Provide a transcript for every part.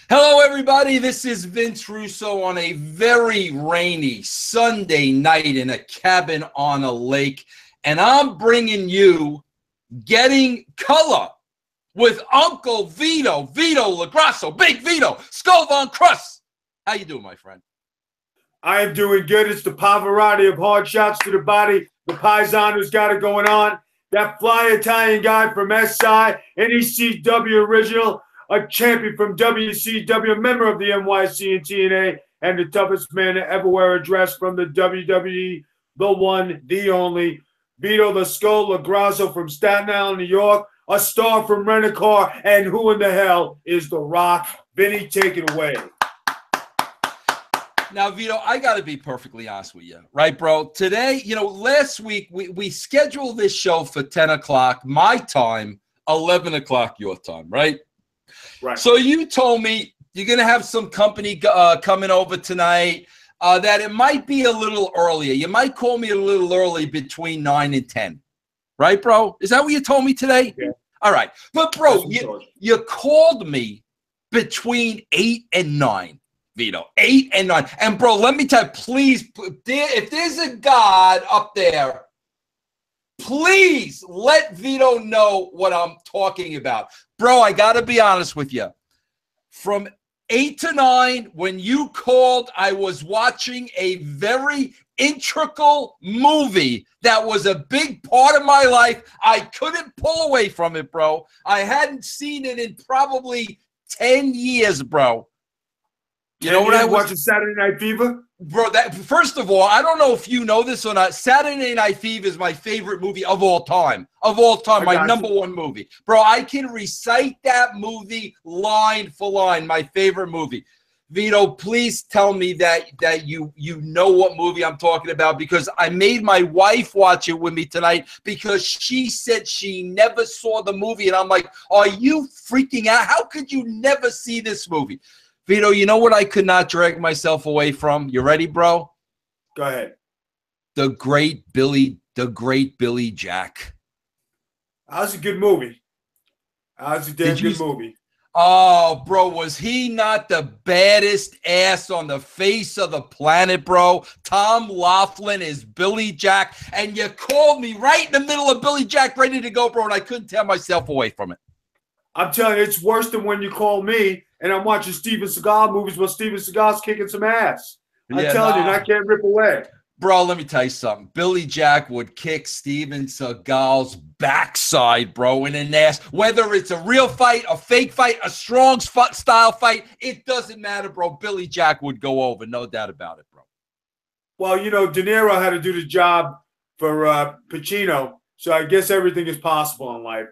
Hello, everybody. This is Vince Russo on a very rainy Sunday night in a cabin on a lake. And I'm bringing you Getting Color with Uncle Vito, Vito LaGrasso, Big Vito, Skull Von Crust. How you doing, my friend? I am doing good. It's the Pavarotti of hard shots to the body. The Paisan who's got it going on. That fly Italian guy from SI, NECW original, a champion from WCW, a member of the NYC and TNA, and the toughest man to ever wear a dress from the WWE, the one, the only, Vito the Skull LaGrasso from Staten Island, New York, a star from Rent-A-Car, and who in the hell is The Rock? Vinny, take it away. Now, Vito, I got to be perfectly honest with you, right, bro? Today, last week, we scheduled this show for 10 o'clock, my time, 11 o'clock your time, right? Right. So you told me you're going to have some company coming over tonight, that it might be a little earlier. You might call me a little early between 9 and 10, right, bro? Is that what you told me today? Yeah. All right. But, bro, you called me between 8 and 9. Vito, 8 and 9. And, bro, let me tell you, please, if there's a God up there, please let Vito know what I'm talking about. Bro, I got to be honest with you. From 8 to 9, when you called, I was watching a very integral movie that was a big part of my life. I couldn't pull away from it, bro. I hadn't seen it in probably 10 years, bro. You know what I was watching Saturday Night Fever? Bro, first of all, I don't know if you know this or not. Saturday Night Fever is my favorite movie of all time. Of all time, my number one movie. Bro, I can recite that movie line for line, my favorite movie. Vito, please tell me that you know what movie I'm talking about, because I made my wife watch it with me tonight because she said she never saw the movie. And I'm like, are you freaking out? How could you never see this movie? Vito, you know what I could not drag myself away from? You ready, bro? Go ahead. The great Billy Jack. That was a good movie. That was a damn good movie. Oh, bro, was he not the baddest ass on the face of the planet, bro? Tom Laughlin is Billy Jack, and you called me right in the middle of Billy Jack ready to go, bro, and I couldn't tear myself away from it. I'm telling you, it's worse than when you call me and I'm watching Steven Seagal movies while Steven Seagal's kicking some ass. I'm telling you, and I can't rip away. Bro, let me tell you something. Billy Jack would kick Steven Seagal's backside, bro, in an ass. Whether it's a real fight, a fake fight, a strong style fight, it doesn't matter, bro. Billy Jack would go over, no doubt about it, bro. Well, De Niro had to do the job for Pacino, so I guess everything is possible in life.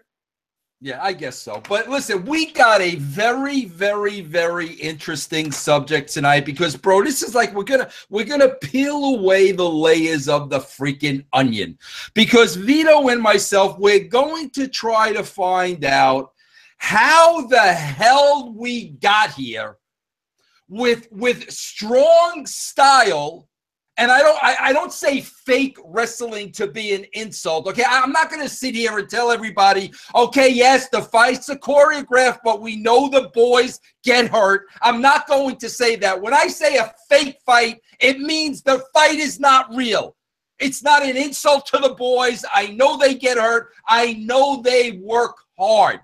Yeah, I guess so. But listen, we got a very, very, very interesting subject tonight because, bro, this is like we're gonna peel away the layers of the freaking onion. Because Vito and myself, we're going to try to find out how the hell we got here with strong style. And I don't say fake wrestling to be an insult, okay? I'm not going to sit here and tell everybody, okay, yes, the fights are choreographed, but we know the boys get hurt. I'm not going to say that. When I say a fake fight, it means the fight is not real. It's not an insult to the boys. I know they get hurt. I know they work hard.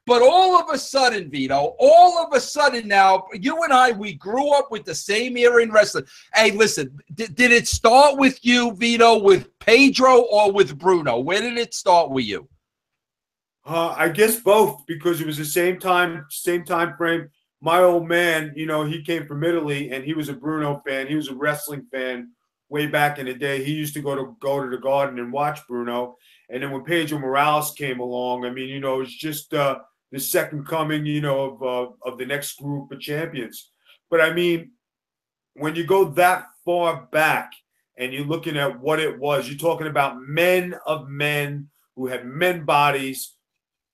But all of a sudden, Vito, all of a sudden now, you and I, we grew up with the same era in wrestling. Hey, listen, did it start with you, Vito, with Pedro, or with Bruno? Where did it start with you? I guess both, because it was the same time frame. My old man, he came from Italy, and he was a Bruno fan. He was a wrestling fan way back in the day. He used to go to the Garden and watch Bruno. And then when Pedro Morales came along, I mean, it's just the second coming, of the next group of champions. But I mean, when you go that far back and you're looking at what it was, you're talking about men of men who had men bodies,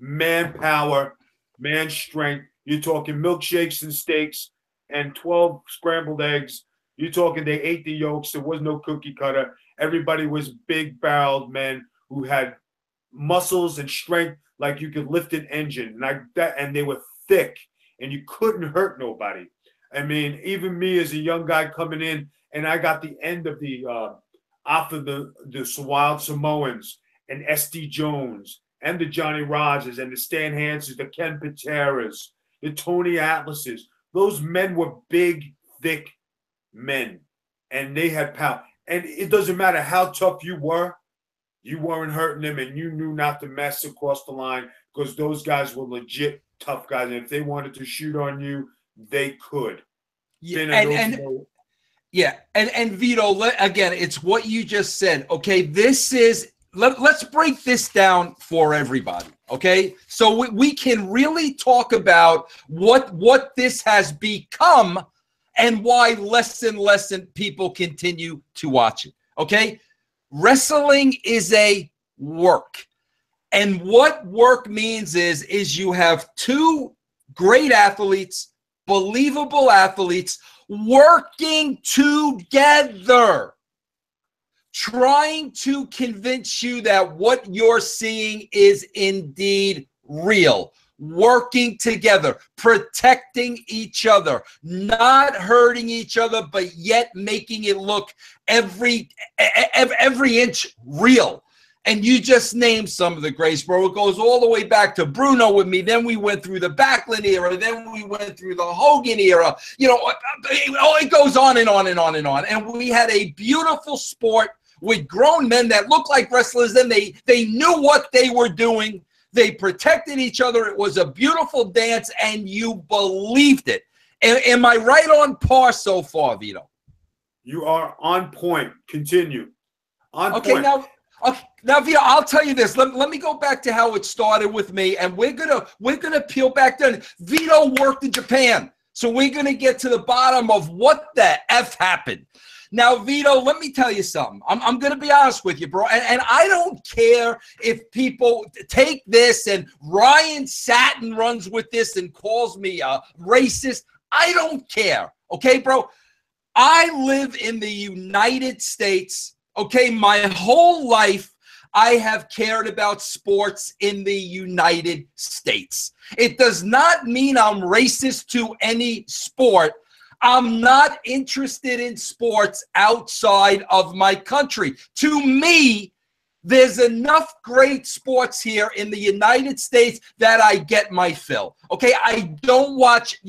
manpower, man strength. You're talking milkshakes and steaks and 12 scrambled eggs. You're talking they ate the yolks. There was no cookie cutter. Everybody was big barreled men who had muscles and strength like you could lift an engine, and they were thick, and you couldn't hurt nobody. I mean, even me as a young guy coming in, and I got the end of the off of the Wild Samoans and S.D. Jones and the Johnny Rogers and the Stan Hansons, the Ken Pateras, the Tony Atlases. Those men were big, thick men, and they had power. And it doesn't matter how tough you weren't hurting them, and you knew not to mess across the line because those guys were legit tough guys. And if they wanted to shoot on you, they could. Yeah, and Vito, again, it's what you just said. Okay, this is let's break this down for everybody. Okay, so we can really talk about what this has become and why less and less people continue to watch it. Okay, wrestling is a work, and what work means is you have two great athletes, believable athletes, working together, trying to convince you that what you're seeing is indeed real, working together, protecting each other, not hurting each other, but yet making it look every inch real. And you just named some of the greats, bro. It goes all the way back to Bruno with me. Then we went through the Backlund era. Then we went through the Hogan era. You know, it goes on and on and on and on. And we had a beautiful sport with grown men that looked like wrestlers. And they knew what they were doing. They protected each other. It was a beautiful dance, and you believed it. Am I right on par so far, Vito? You are on point. Continue. On point. Okay, now, Vito, I'll tell you this. Let me go back to how it started with me, and we're gonna peel back then. Vito worked in Japan, so we're gonna get to the bottom of what the F happened. Now, Vito, let me tell you something. I'm gonna be honest with you, bro, and I don't care if people take this and Ryan Satin runs with this and calls me a racist. I don't care, okay, bro? I live in the United States. Okay, my whole life, I have cared about sports in the United States. It does not mean I'm racist to any sport. I'm not interested in sports outside of my country. To me, there's enough great sports here in the United States that I get my fill. Okay, I don't watch,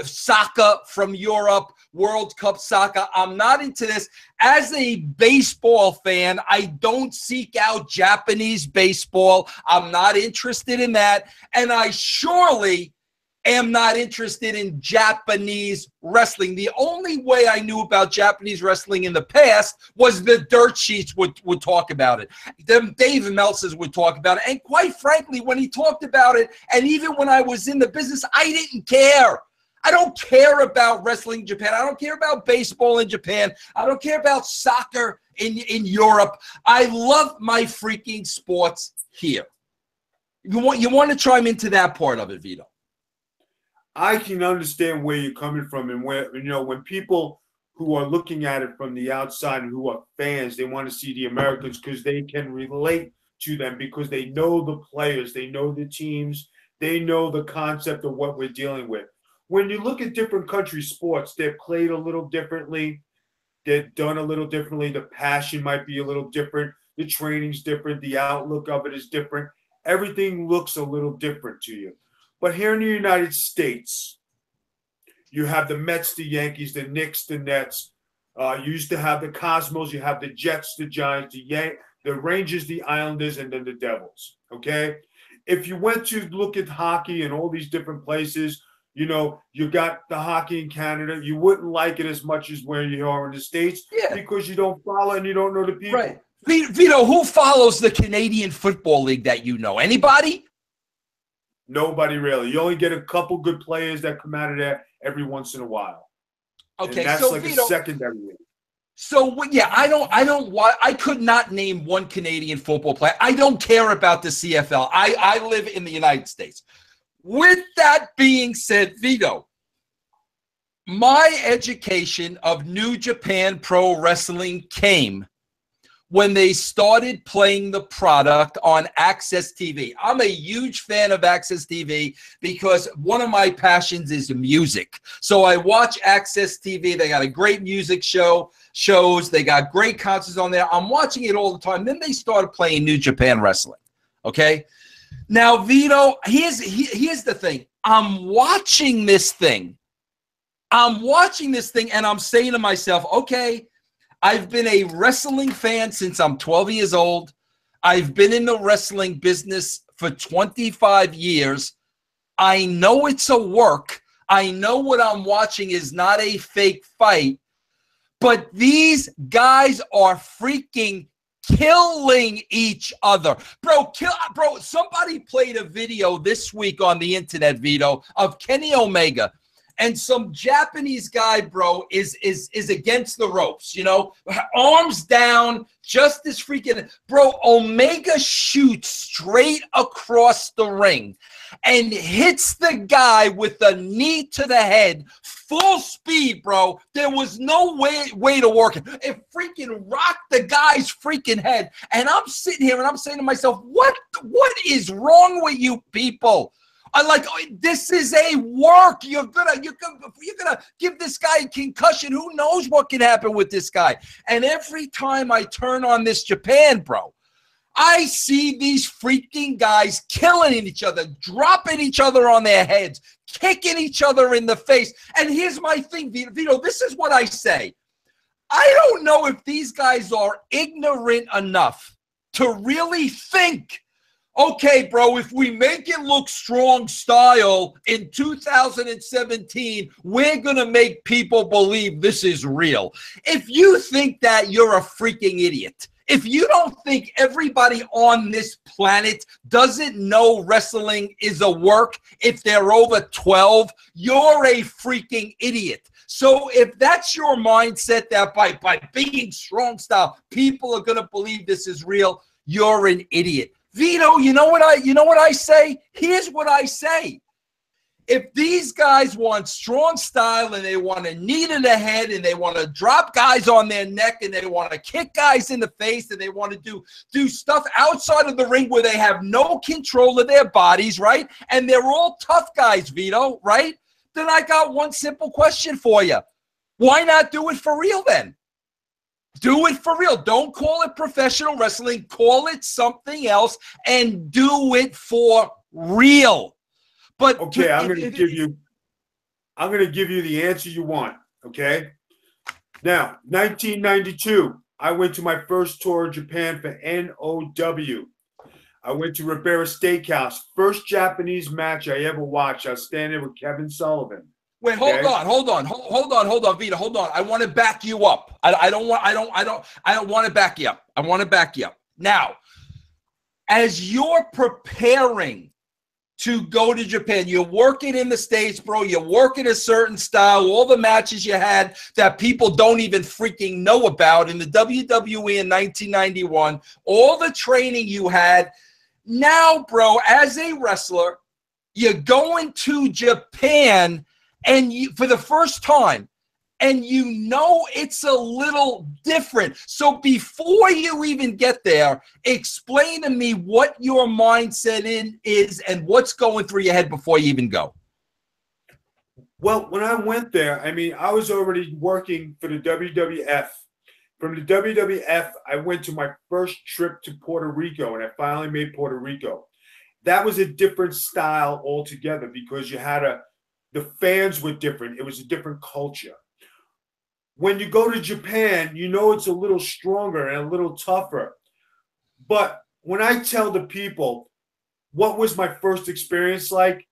soccer from Europe, World Cup soccer. I'm not into this. As a baseball fan, I don't seek out Japanese baseball. I'm not interested in that. And I surely am not interested in Japanese wrestling. The only way I knew about Japanese wrestling in the past was the dirt sheets would talk about it. Them Dave Meltzers would talk about it. And quite frankly, when he talked about it, and even when I was in the business, I didn't care. I don't care about wrestling in Japan. I don't care about baseball in Japan. I don't care about soccer in Europe. I love my freaking sports here. You want to chime into that part of it, Vito? I can understand where you're coming from, and where, when people who are looking at it from the outside and who are fans, they want to see the Americans because they can relate to them because they know the players, they know the teams, they know the concept of what we're dealing with. When you look at different country sports, they're played a little differently. They're done a little differently. The passion might be a little different. The training's different. The outlook of it is different. Everything looks a little different to you. But here in the United States, you have the Mets, the Yankees, the Knicks, the Nets. You used to have the Cosmos. You have the Jets, the Giants, the Rangers, the Islanders, and then the Devils. Okay? If you went to look at hockey in all these different places, you got the hockey in Canada. You wouldn't like it as much as where you are in the States because you don't follow and you don't know the people. Right. Vito, who follows the Canadian Football League that you know? Anybody? Nobody really. You only get a couple good players that come out of there every once in a while. Okay, and that's so like Vito, a secondary league. So yeah, I could not name one Canadian football player. I don't care about the CFL. I live in the United States. With that being said, Vito, my education of New Japan Pro Wrestling came when they started playing the product on Access TV. I'm a huge fan of Access TV because one of my passions is music. So I watch Access TV. They got a great music shows. They got great concerts on there. I'm watching it all the time. Then they started playing New Japan Wrestling. Okay. Now, Vito, here's the thing. I'm watching this thing. And I'm saying to myself, okay, I've been a wrestling fan since I'm 12 years old. I've been in the wrestling business for 25 years. I know it's a work. I know what I'm watching is not a fake fight. But these guys are freaking killing each other. Bro, somebody played a video this week on the internet, Vito, of Kenny Omega. And some Japanese guy, bro, is against the ropes, you know, arms down, just as freaking, bro, Omega shoots straight across the ring and hits the guy with a knee to the head, full speed, bro. There was no way to work it. It freaking rocked the guy's freaking head. And I'm sitting here and I'm saying to myself, what is wrong with you people? I like, this is a work. You're gonna give this guy a concussion. Who knows what can happen with this guy? And every time I turn on this Japan, bro, I see these freaking guys killing each other, dropping each other on their heads, kicking each other in the face. And here's my thing, Vito, this is what I say. I don't know if these guys are ignorant enough to really think, okay, bro, if we make it look strong style in 2017, we're going to make people believe this is real. If you think that, you're a freaking idiot. If you don't think everybody on this planet doesn't know wrestling is a work, if they're over 12, you're a freaking idiot. So if that's your mindset that by being strong style, people are going to believe this is real, you're an idiot. Vito, you know what I say? Here's what I say. If these guys want strong style and they want a knee to the head and they want to drop guys on their neck and they want to kick guys in the face and they want to do stuff outside of the ring where they have no control of their bodies, right? And they're all tough guys, Vito, right? Then I got one simple question for you. Why not do it for real then? Do it for real. Don't call it professional wrestling. Call it something else and do it for real. But okay, I'm going to give you the answer you want. Okay. Now, 1992, I went to my first tour of Japan for NOW. I went to Ribera Steakhouse. First Japanese match I ever watched. I was standing with Kevin Sullivan. Wait, hold on, Vito, hold on. I want to back you up. I don't want to back you up. I want to back you up. Now, as you're preparing to go to Japan, you're working in the States, bro. You're working a certain style. All the matches you had that people don't even freaking know about in the WWE in 1991. All the training you had. Now, bro, as a wrestler, you're going to Japan and for the first time, and you know it's a little different. So before you even get there, explain to me what your mindset is and what's going through your head before you even go. Well, when I went there, I mean, I was already working for the WWF. From the WWF, I went to my first trip to Puerto Rico, and I finally made Puerto Rico. That was a different style altogether because you had the fans were different. It was a different culture. When you go to Japan, you know it's a little stronger and a little tougher. But when I tell the people what was my first experience like,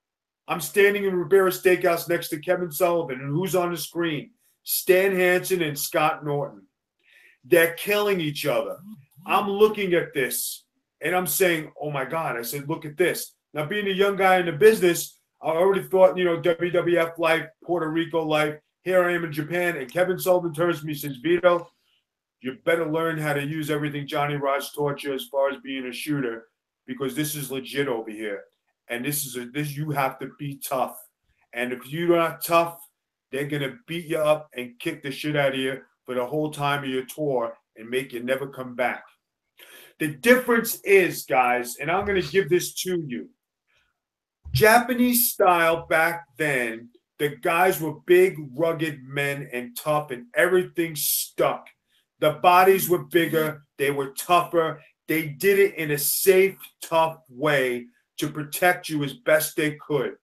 I'm standing in Ribera Steakhouse next to Kevin Sullivan, and who's on the screen? Stan Hansen and Scott Norton. They're killing each other. I'm looking at this, and I'm saying, oh, my God. I said, look at this. Now, being a young guy in the business, I already thought, you know, WWF life, Puerto Rico life. Here I am in Japan, and Kevin Sullivan turns to me and says, Vito, you better learn how to use everything Johnny Rod's taught you as far as being a shooter, because this is legit over here. And this you have to be tough. And if you're not tough, they're going to beat you up and kick the shit out of you for the whole time of your tour and make you never come back. The difference is, guys, and I'm going to give this to you. Japanese style back then, the guys were big, rugged men and tough, and everything stuck. The bodies were bigger, they were tougher. They did it in a safe, tough way to protect you as best they could.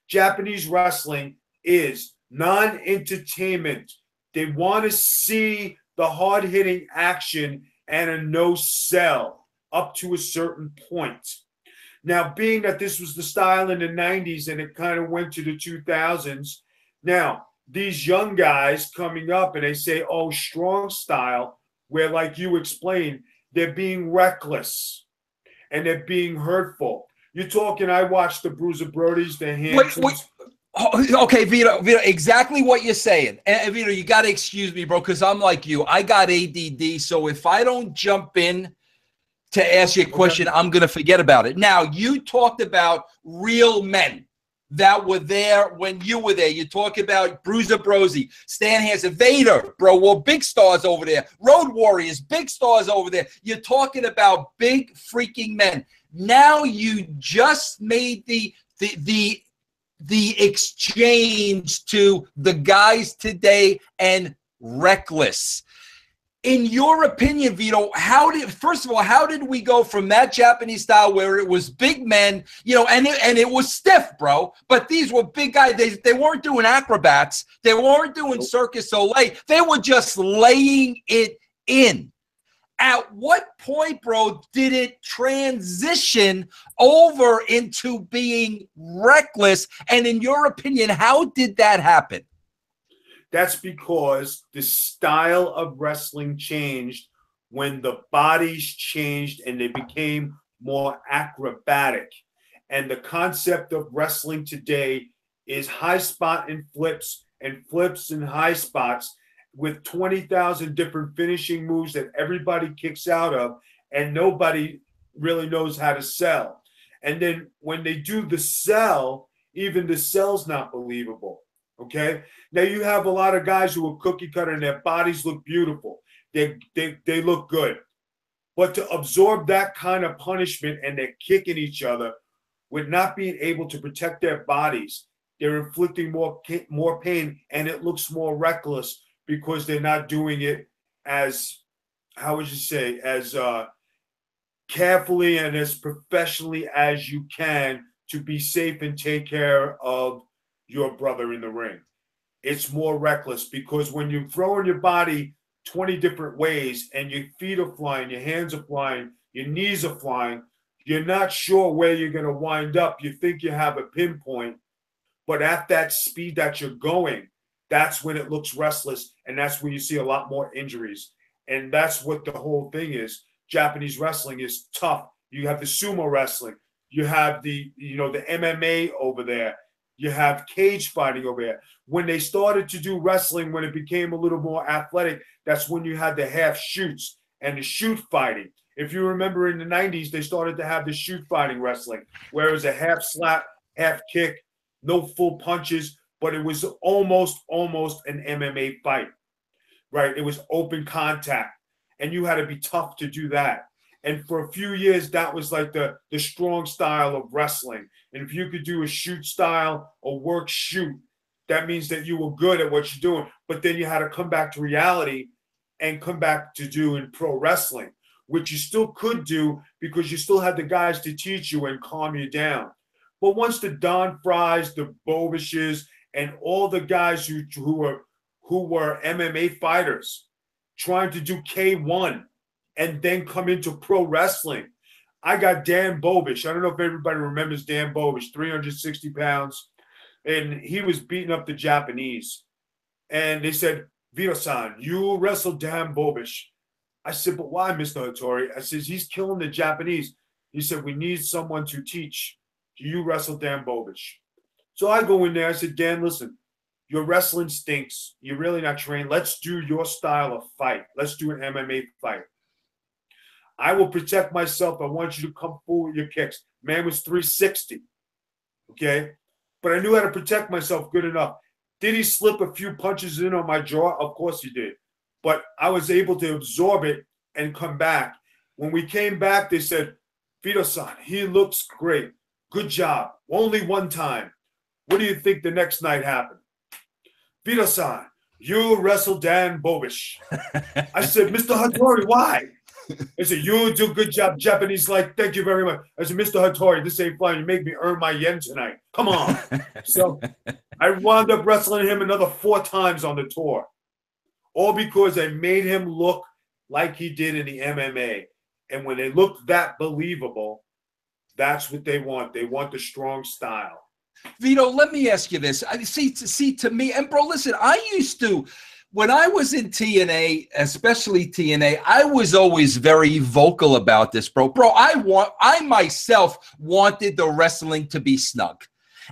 Japanese wrestling is non-entertainment. They want to see the hard-hitting action and a no-sell up to a certain point. Now, being that this was the style in the 90s and it kind of went to the 2000s, now, these young guys coming up and they say, oh, strong style, where, like you explained, they're being reckless and they're being hurtful. You're talking, I watched the Bruiser Brodies, the Hansons. Wait. Oh, okay, Vito, exactly what you're saying. And Vito, you got to excuse me, bro, because I'm like you. I got ADD, so if I don't jump in to ask you a question, I'm going to forget about it. Now, you talked about real men that were there when you were there. You talk about Bruiser Brody, Stan Hansen, Vader, bro, well, big stars over there. Road Warriors, big stars over there. You're talking about big freaking men. Now you just made the exchange to the guys today and Reckless. In your opinion, Vito, first of all, how did we go from that Japanese style where it was big men, and it was stiff, bro, but these were big guys. They weren't doing acrobats. They weren't doing Circus Soleil. They were just laying it in. At what point, bro, did it transition over into being reckless? And in your opinion, how did that happen? That's because the style of wrestling changed when the bodies changed and they became more acrobatic. And the concept of wrestling today is high spot and flips and high spots with 20,000 different finishing moves that everybody kicks out of and nobody really knows how to sell. And then when they do the sell, even the sell's not believable. Okay. Now you have a lot of guys who are cookie cutter and their bodies look beautiful. They look good. But to absorb that kind of punishment and they're kicking each other with not being able to protect their bodies, they're inflicting more pain and it looks more reckless because they're not doing it as, how would you say, as carefully and as professionally as you can to be safe and take care of your brother in the ring. It's more reckless because when you're throwing your body 20 different ways and your feet are flying, your hands are flying, your knees are flying, you're not sure where you're going to wind up. You think you have a pinpoint, but at that speed that you're going, that's when it looks restless, and that's when you see a lot more injuries. And that's what the whole thing is. Japanese wrestling is tough. You have the sumo wrestling. You have the MMA over there. You have cage fighting over there. When they started to do wrestling, when it became a little more athletic, that's when you had the half shoots and the shoot fighting. If you remember in the 90s, they started to have the shoot fighting wrestling, where it was a half slap, half kick, no full punches, but it was almost an MMA fight, right? It was open contact, and you had to be tough to do that. And for a few years, that was like the strong style of wrestling. And if you could do a shoot style or work shoot, that means that you were good at what you're doing. But then you had to come back to reality and come back to doing pro wrestling, which you still could do because you still had the guys to teach you and calm you down. But once the Don Fries, the Bobishes, and all the guys who were MMA fighters trying to do K1 and then come into pro wrestling. I got Dan Bobish. I don't know if everybody remembers Dan Bobish, 360 pounds. And he was beating up the Japanese. And they said, Vito-san, you wrestled Dan Bobish. I said, but why, Mr. Hattori? I said, he's killing the Japanese. He said, we need someone to teach. You wrestle Dan Bobish. So I go in there. I said, Dan, listen, your wrestling stinks. You're really not trained. Let's do your style of fight. Let's do an MMA fight. I will protect myself. I want you to come forward with your kicks. Man was 360. Okay? But I knew how to protect myself good enough. Did he slip a few punches in on my jaw? Of course he did. But I was able to absorb it and come back. When we came back, they said, Vito-san, he looks great. Good job. Only one time. What do you think the next night happened? Vito-san, you wrestled Dan Bobish. I said, Mr. Hattori, why? He said, you do a good job, Japanese. Like, thank you very much. I said, Mr. Hattori, this ain't fun. You make me earn my yen tonight. Come on. So I wound up wrestling him another 4 times on the tour. All because I made him look like he did in the MMA. And when they look that believable, that's what they want. They want the strong style. Vito, let me ask you this. See, to me, and bro, listen, I used to, when I was in TNA, especially TNA, I was always very vocal about this, bro. Bro, I myself wanted the wrestling to be snug.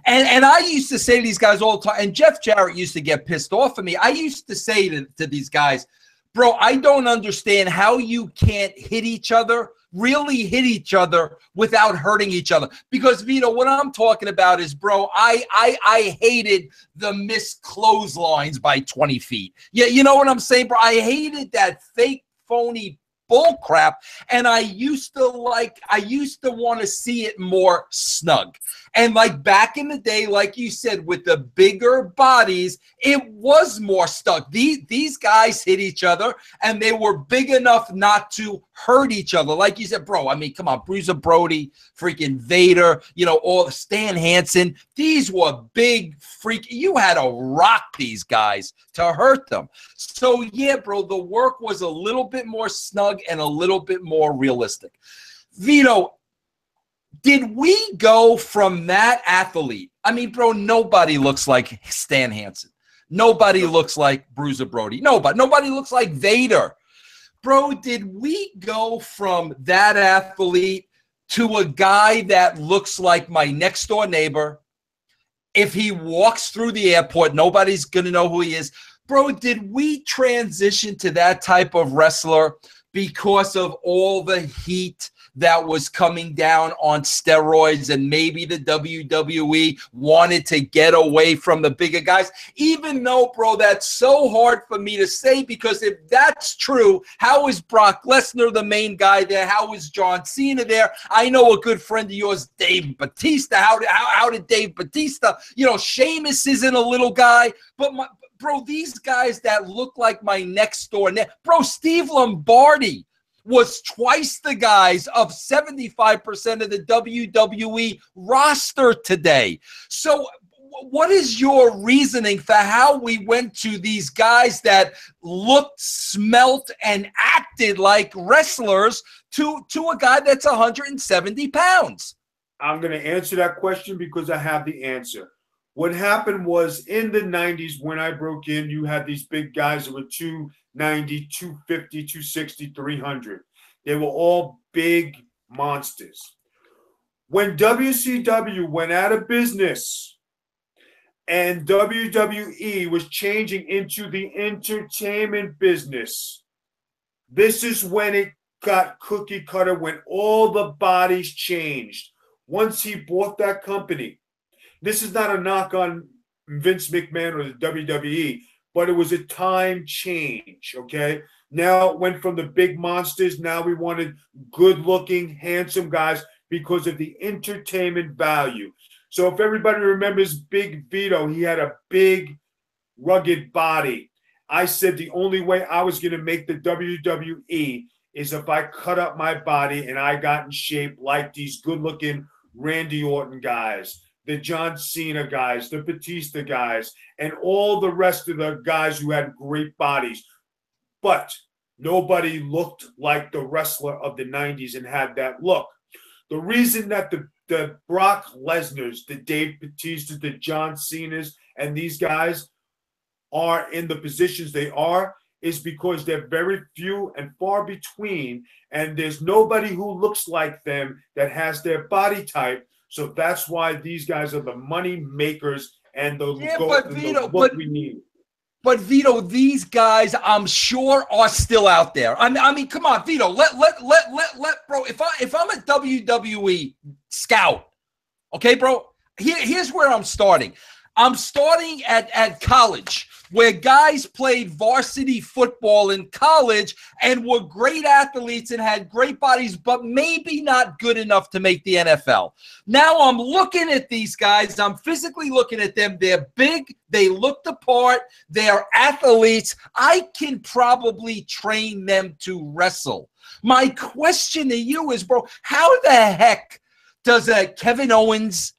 And I used to say to these guys all the time, and Jeff Jarrett used to get pissed off at me. I used to say to these guys, bro, I don't understand how you can't hit each other, really hit each other without hurting each other. Because, Vito, what I'm talking about is, bro, I hated the missed clotheslines by 20 feet. Yeah, you know what I'm saying, bro? I hated that fake, phony bull crap, and I used to want to see it more snug. And like back in the day, like you said, with the bigger bodies, it was more stuck. These guys hit each other, and they were big enough not to hurt each other. Like you said, bro, I mean, come on, Bruiser Brody, freaking Vader, you know, all Stan Hansen. These were big you had to rock these guys to hurt them. So yeah, bro, the work was a little bit more snug and a little bit more realistic. Vito, did we go from that athlete? I mean, bro, nobody looks like Stan Hansen. Nobody looks like Bruiser Brody. Nobody looks like Vader. Bro, did we go from that athlete to a guy that looks like my next door neighbor? If he walks through the airport, nobody's going to know who he is. Bro, did we transition to that type of wrestler because of all the heat that was coming down on steroids, and maybe the WWE wanted to get away from the bigger guys? Even though, bro, that's so hard for me to say, because if that's true, how is Brock Lesnar the main guy there? How is John Cena there? I know a good friend of yours, Dave Batista. How did Dave Batista, you know, Sheamus isn't a little guy, but bro, these guys that look like my next door, bro, Steve Lombardi was twice the guys of 75% of the WWE roster today. So what is your reasoning for how we went to these guys that looked, smelt, and acted like wrestlers to a guy that's 170 pounds? I'm going to answer that question because I have the answer. What happened was, in the 90s, when I broke in, you had these big guys that were 290, 250, 260, 300. They were all big monsters. When WCW went out of business and WWE was changing into the entertainment business, this is when it got cookie cutter, when all the bodies changed. Once he bought that company, this is not a knock on Vince McMahon or the WWE, but it was a time change, okay? Now it went from the big monsters. Now we wanted good-looking, handsome guys because of the entertainment value. So if everybody remembers Big Vito, he had a big, rugged body. I said the only way I was going to make the WWE is if I cut up my body and I got in shape like these good-looking Randy Orton guys, the John Cena guys, the Batista guys, and all the rest of the guys who had great bodies. But nobody looked like the wrestler of the 90s and had that look. The reason that the Brock Lesnar's, the Dave Batistas, the John Cena's, and these guys are in the positions they are is because they're very few and far between, and there's nobody who looks like them that has their body type. So that's why these guys are the money makers and the look we need. But Vito, these guys, I'm sure, are still out there. I mean, come on, Vito. Let bro. If I'm a WWE scout, okay, bro. Here's where I'm starting. I'm starting at college. where guys played varsity football in college and were great athletes and had great bodies, but maybe not good enough to make the NFL. Now I'm looking at these guys. I'm physically looking at them. They're big. They look the part. They're athletes. I can probably train them to wrestle. My question to you is, bro, how the heck does a Kevin Owens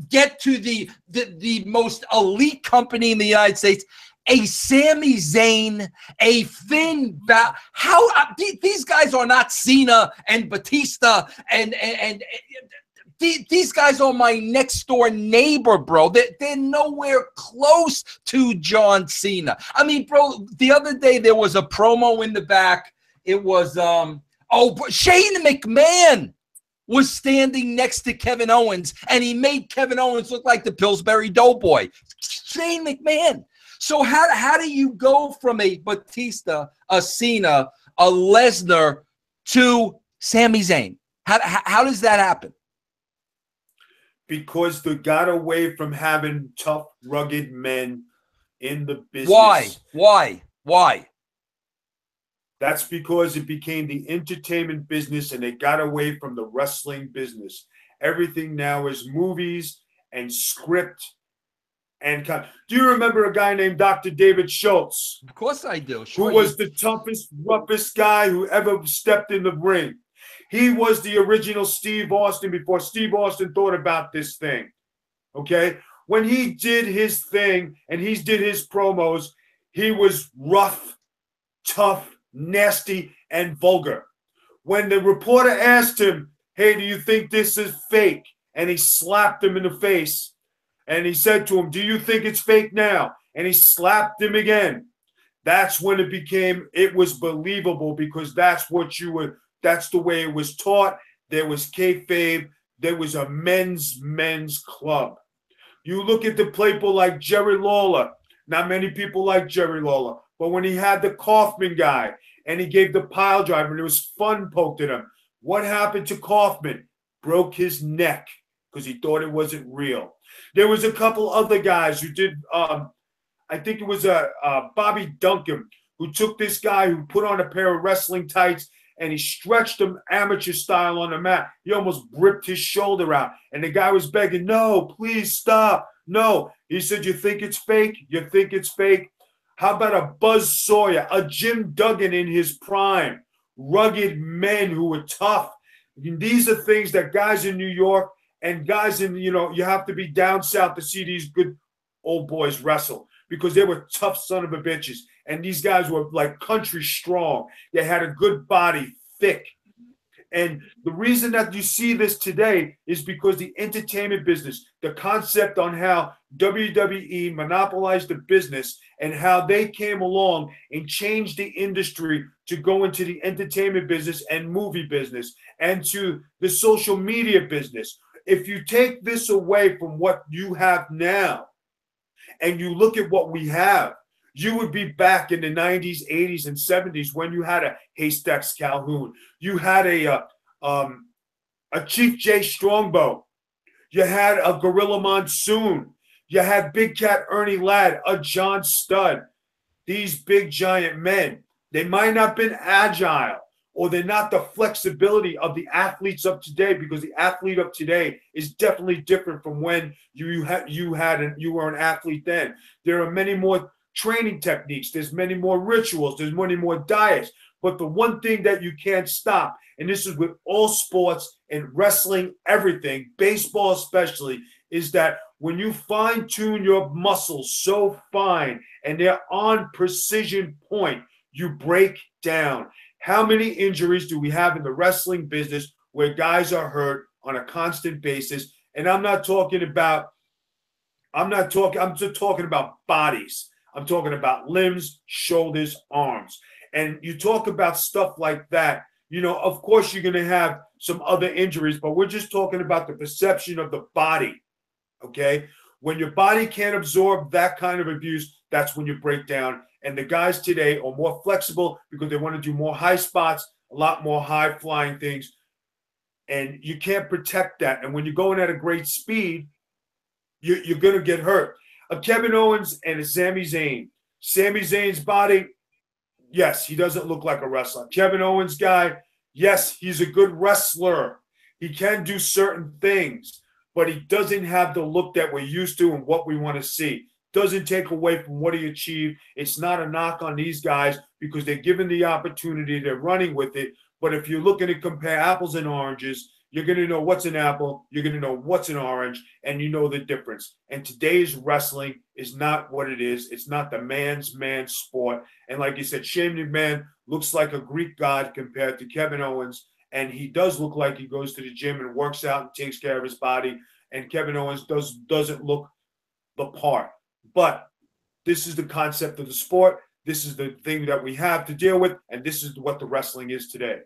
get to the most elite company in the United States, a Sami Zayn, a Finn Balor? How these guys are not Cena and Batista and these guys are my next door neighbor, bro. They're nowhere close to John Cena. I mean, bro, the other day there was a promo in the back. It was Shane McMahon was standing next to Kevin Owens, and he made Kevin Owens look like the Pillsbury Doughboy. Shane McMahon. So how do you go from a Batista, a Cena, a Lesnar to Sami Zayn? How does that happen? Because they got away from having tough, rugged men in the business. Why? That's because it became the entertainment business and they got away from the wrestling business. Everything now is movies and script. And do you remember a guy named Dr. David Schultz? Of course I do. Sure, who was the toughest, roughest guy who ever stepped in the ring. He was the original Steve Austin before Steve Austin thought about this thing. Okay? When he did his thing and he did his promos, he was rough, tough, nasty, and vulgar. When the reporter asked him, hey, do you think this is fake? And he slapped him in the face. And he said to him, do you think it's fake now? And he slapped him again. That's when it was believable, because that's the way it was taught. There was kayfabe. There was a men's club. You look at the people like Jerry Lawler. Not many people like Jerry Lawler. But when he had the Kaufman guy and he gave the pile driver and it was fun poked at him, what happened to Kaufman? Broke his neck because he thought it wasn't real. There was a couple other guys who did, I think it was Bobby Duncan, who took this guy who put on a pair of wrestling tights and he stretched him amateur style on the mat. He almost ripped his shoulder out. And the guy was begging, no, please stop. No. He said, you think it's fake? You think it's fake? How about a Buzz Sawyer, a Jim Duggan in his prime, rugged men who were tough? These are things that guys in New York and guys in, you have to be down south to see these good old boys wrestle, because they were tough son of a bitches. And these guys were like country strong. They had a good body, thick. And the reason that you see this today is because the entertainment business, the concept on how WWE monopolized the business and how they came along and changed the industry to go into the entertainment business and movie business and to the social media business. If you take this away from what you have now and you look at what we have, you would be back in the 90s, 80s, and 70s when you had a Haystacks Calhoun. You had a Chief Jay Strongbow. You had a Gorilla Monsoon. You had Big Cat Ernie Ladd, a John Studd. These big giant men, they might not have been agile, or they're not the flexibility of the athletes of today, because the athlete of today is definitely different from when you were an athlete then. There are many more training techniques. There's many more rituals. There's many more diets. But the one thing that you can't stop, and this is with all sports and wrestling, everything, baseball especially, is that when you fine tune your muscles so fine and they're on precision point, you break down. How many injuries do we have in the wrestling business where guys are hurt on a constant basis? And I'm just talking about bodies. I'm talking about limbs, shoulders, arms. And you talk about stuff like that, of course you're going to have some other injuries, but we're just talking about the perception of the body, okay? When your body can't absorb that kind of abuse, that's when you break down. And the guys today are more flexible because they want to do more high spots, a lot more high flying things. And you can't protect that. And when you're going at a great speed, you're going to get hurt. A Kevin Owens and a Sami Zayn, Sami Zayn's body, yes, he doesn't look like a wrestler. Kevin Owens' guy, yes, he's a good wrestler. He can do certain things, but he doesn't have the look that we're used to and what we want to see. Doesn't take away from what he achieved. It's not a knock on these guys because they're given the opportunity, they're running with it. But if you're looking to compare apples and oranges, you're going to know what's an apple, you're going to know what's an orange, and you know the difference. And today's wrestling is not what it is. It's not the man's man sport. And like you said, Shane McMahon looks like a Greek god compared to Kevin Owens. And he does look like he goes to the gym and works out and takes care of his body. And Kevin Owens doesn't look the part. But this is the concept of the sport. This is the thing that we have to deal with. And this is what the wrestling is today.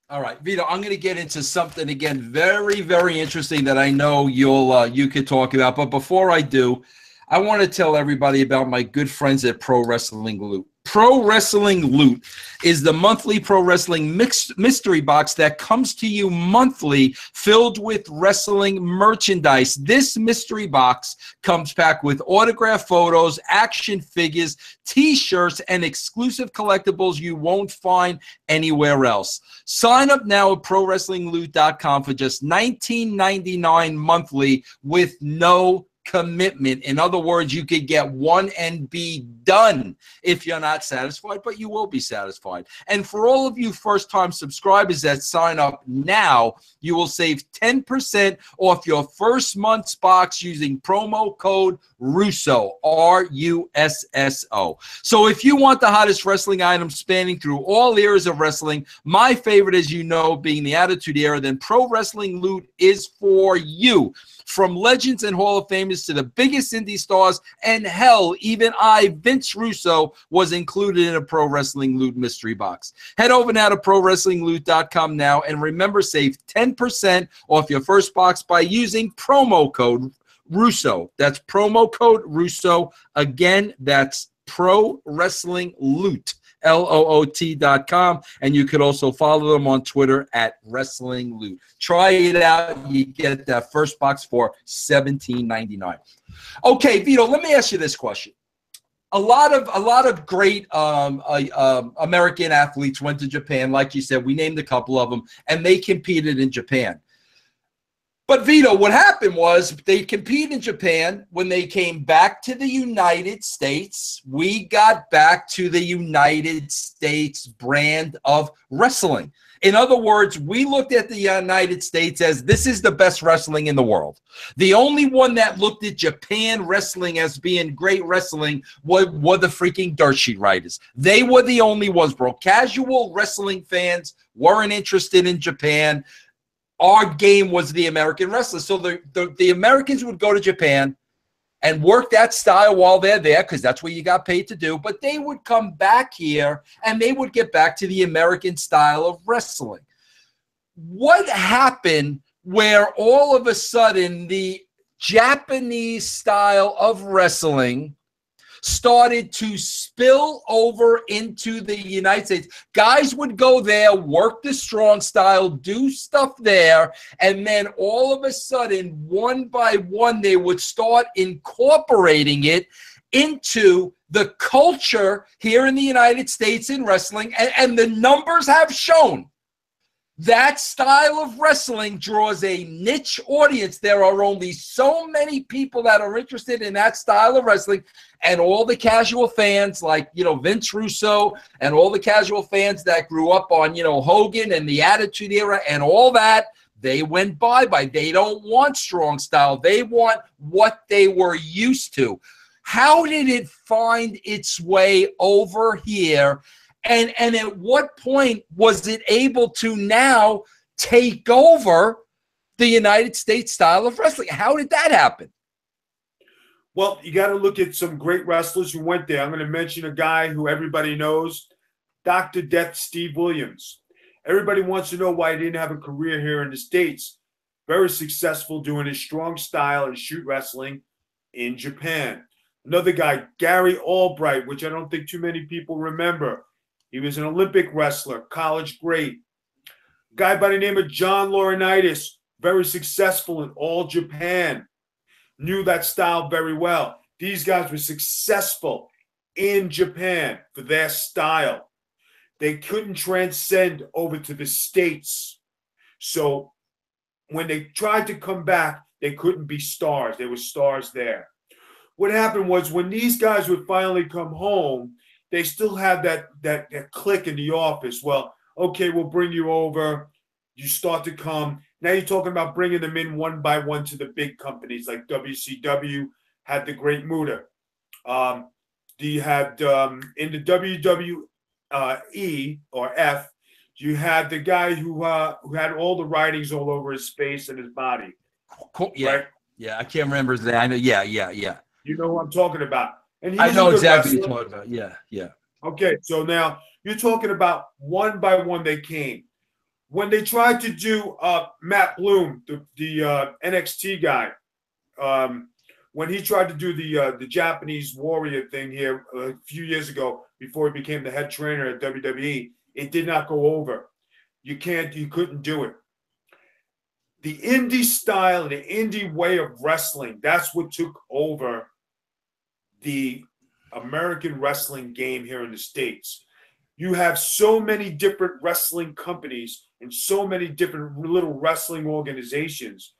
All right, Vito, I'm going to get into something, again, very, very interesting that I know you could talk about. But before I do, I want to tell everybody about my good friends at Pro Wrestling Loot. Pro Wrestling Loot is the monthly pro wrestling mystery box that comes to you monthly filled with wrestling merchandise. This mystery box comes packed with autographed photos, action figures, t-shirts, and exclusive collectibles you won't find anywhere else. Sign up now at ProWrestlingLoot.com for just $19.99 monthly with no commitment. In other words, you could get one and be done if you're not satisfied, but you will be satisfied. And for all of you first-time subscribers that sign up now, you will save 10% off your first month's box using promo code Russo, R-U-S-S-O. So if you want the hottest wrestling items spanning through all eras of wrestling, my favorite, as you know, being the Attitude Era, then Pro Wrestling Loot is for you. From legends and Hall of Famers to the biggest indie stars, and hell, even Vince Russo, was included in a Pro Wrestling Loot mystery box. Head over now to ProWrestlingLoot.com now, and remember, save 10% off your first box by using promo code Russo. That's promo code Russo. Again, that's Pro Wrestling Loot. LOOT.com, and you could also follow them on Twitter at Wrestling Loot. Try it out. You get that first box for $17.99. Okay, Vito, let me ask you this question. A lot of great American athletes went to Japan. Like you said, we named a couple of them, and they competed in Japan. But Vito, what happened was they competed in Japan. When they came back to the United States, we got back to the United States brand of wrestling. In other words, we looked at the United States as this is the best wrestling in the world. The only one that looked at Japan wrestling as being great wrestling were the freaking dirt sheet writers. They were the only ones, bro. Casual wrestling fans weren't interested in Japan. Our game was the American wrestlers. So the Americans would go to Japan and work that style while they're there because that's what you got paid to do. But they would come back here and they would get back to the American style of wrestling. What happened where all of a sudden the Japanese style of wrestling started to spill over into the United States? Guys would go there, work the strong style, do stuff there, and then all of a sudden, one by one, they would start incorporating it into the culture here in the United States in wrestling, and the numbers have shown that style of wrestling draws a niche audience. There are only so many people that are interested in that style of wrestling, and all the casual fans like, Vince Russo and all the casual fans that grew up on, Hogan and the Attitude Era and all that, they went bye-bye. They don't want strong style. They want what they were used to. How did it find its way over here? And at what point was it able to now take over the United States style of wrestling? How did that happen? Well, you got to look at some great wrestlers who went there. I'm going to mention a guy who everybody knows, Dr. Death Steve Williams. Everybody wants to know why he didn't have a career here in the States. Very successful doing his strong style and shoot wrestling in Japan. Another guy, Gary Albright, which I don't think too many people remember. He was an Olympic wrestler, college great. A guy by the name of John Laurinaitis, very successful in all Japan. Knew that style very well. These guys were successful in Japan for their style. They couldn't transcend over to the States. So when they tried to come back, they couldn't be stars. There were stars there. What happened was when these guys would finally come home, they still had that click in the office. Well, okay, we'll bring you over. You start to come. Now you're talking about bringing them in one by one to the big companies like WCW had the Great Muta. You had in the WWE or F, you had the guy who had all the writings all over his face and his body. Cool. Yeah, right? Yeah. I can't remember his name. I know. Yeah. You know who I'm talking about. And he I was know a good exactly wrestler. what you're talking about. Yeah. Okay, so now you're talking about one by one they came. When they tried to do Matt Bloom, the NXT guy, when he tried to do the Japanese warrior thing here a few years ago before he became the head trainer at WWE, it did not go over. You couldn't do it. The indie style, the indie way of wrestling, that's what took over the American wrestling game here in the States. You have so many different wrestling companies and so many different little wrestling organizations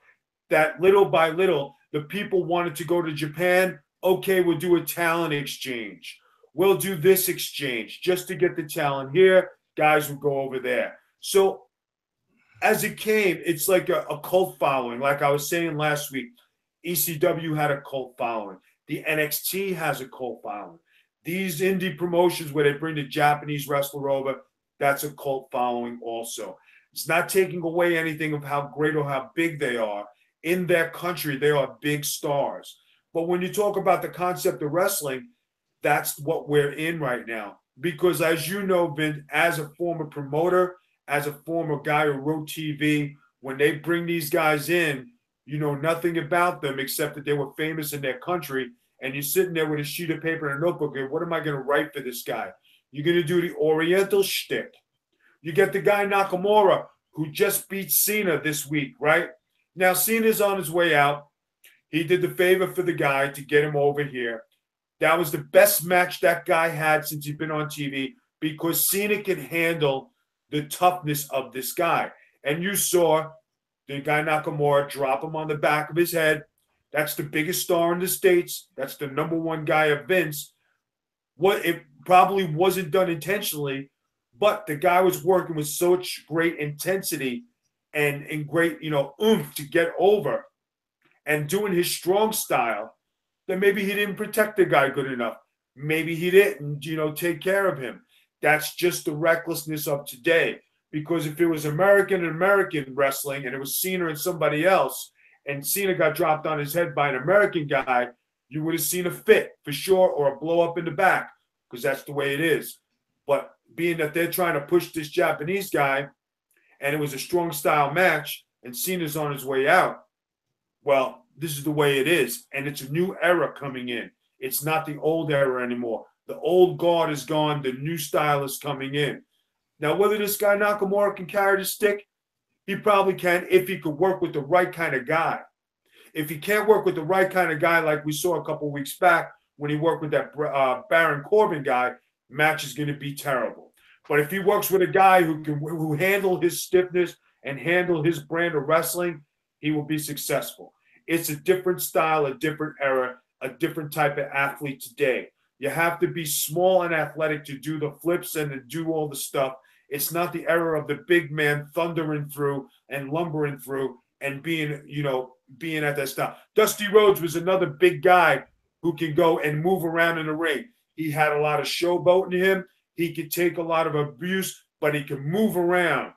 that little by little, the people wanted to go to Japan. Okay, we'll do a talent exchange. We'll do this exchange just to get the talent here. Guys will go over there. So as it came, it's like a cult following. Like I was saying last week, ECW had a cult following. The NXT has a cult following. These indie promotions where they bring the Japanese wrestler over, that's a cult following also. It's not taking away anything of how great or how big they are. In their country, they are big stars. But when you talk about the concept of wrestling, that's what we're in right now. Because as you know, Vin, as a former promoter, as a former guy who wrote TV, when they bring these guys in, you know nothing about them except that they were famous in their country. And you're sitting there with a sheet of paper and a notebook. And what am I going to write for this guy? You're going to do the Oriental shtick. You get the guy Nakamura, who just beat Cena this week, right? Now, Cena's on his way out. He did the favor for the guy to get him over here. That was the best match that guy had since he's been on TV because Cena can handle the toughness of this guy. And you saw the guy Nakamura drop him on the back of his head. That's the biggest star in the States. That's the number one guy of Vince. What it probably wasn't done intentionally, but the guy was working with such great intensity and great, oomph to get over and doing his strong style that maybe he didn't protect the guy good enough. Maybe he didn't, take care of him. That's just the recklessness of today. Because if it was American wrestling and it was Cena and somebody else, and Cena got dropped on his head by an American guy, you would have seen a fit for sure or a blow up in the back because that's the way it is. But being that they're trying to push this Japanese guy and it was a strong style match and Cena's on his way out, well, this is the way it is. And it's a new era coming in. It's not the old era anymore. The old guard is gone. The new style is coming in. Now, whether this guy Nakamura can carry the stick, he probably can if he could work with the right kind of guy. If he can't work with the right kind of guy, like we saw a couple of weeks back when he worked with that Baron Corbin guy, match is going to be terrible. But if he works with a guy who handle his stiffness and handle his brand of wrestling, he will be successful. It's a different style, a different era, a different type of athlete today. You have to be small and athletic to do the flips and to do all the stuff. It's not the era of the big man thundering through and lumbering through and being at that style. Dusty Rhodes was another big guy who can go and move around in the ring. He had a lot of showboat in him. He could take a lot of abuse, but he could move around.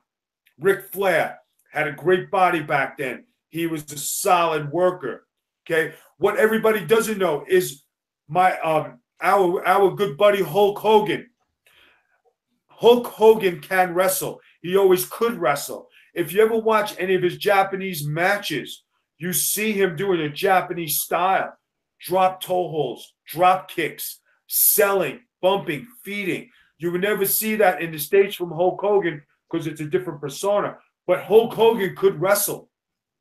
Ric Flair had a great body back then. He was a solid worker. Okay. What everybody doesn't know is our good buddy Hulk Hogan. Hulk Hogan can wrestle. He always could wrestle. If you ever watch any of his Japanese matches, you see him doing a Japanese style. Drop toe holds, drop kicks, selling, bumping, feeding. You would never see that in the States from Hulk Hogan because it's a different persona. But Hulk Hogan could wrestle.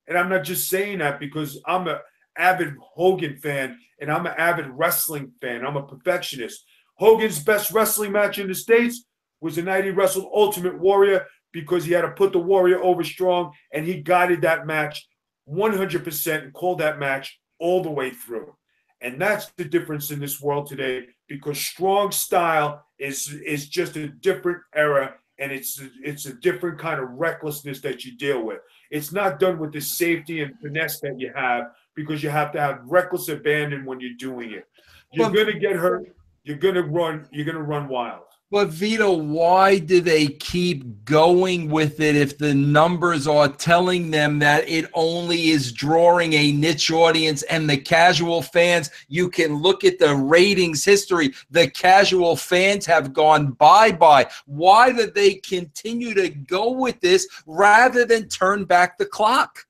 And I'm not just saying that because I'm an avid Hogan fan and I'm an avid wrestling fan. I'm a perfectionist. Hogan's best wrestling match in the States was the night he wrestled Ultimate Warrior, because he had to put the Warrior over strong, and he guided that match 100% and called that match all the way through. And that's the difference in this world today, because strong style is just a different era, and it's a different kind of recklessness that you deal with. It's not done with the safety and finesse that you have, because you have to have reckless abandon when you're doing it. You're going to get hurt. You're going to run wild. But Vito, why do they keep going with it if the numbers are telling them that it only is drawing a niche audience, and the casual fans, you can look at the ratings history, the casual fans have gone bye-bye. Why do they continue to go with this rather than turn back the clock?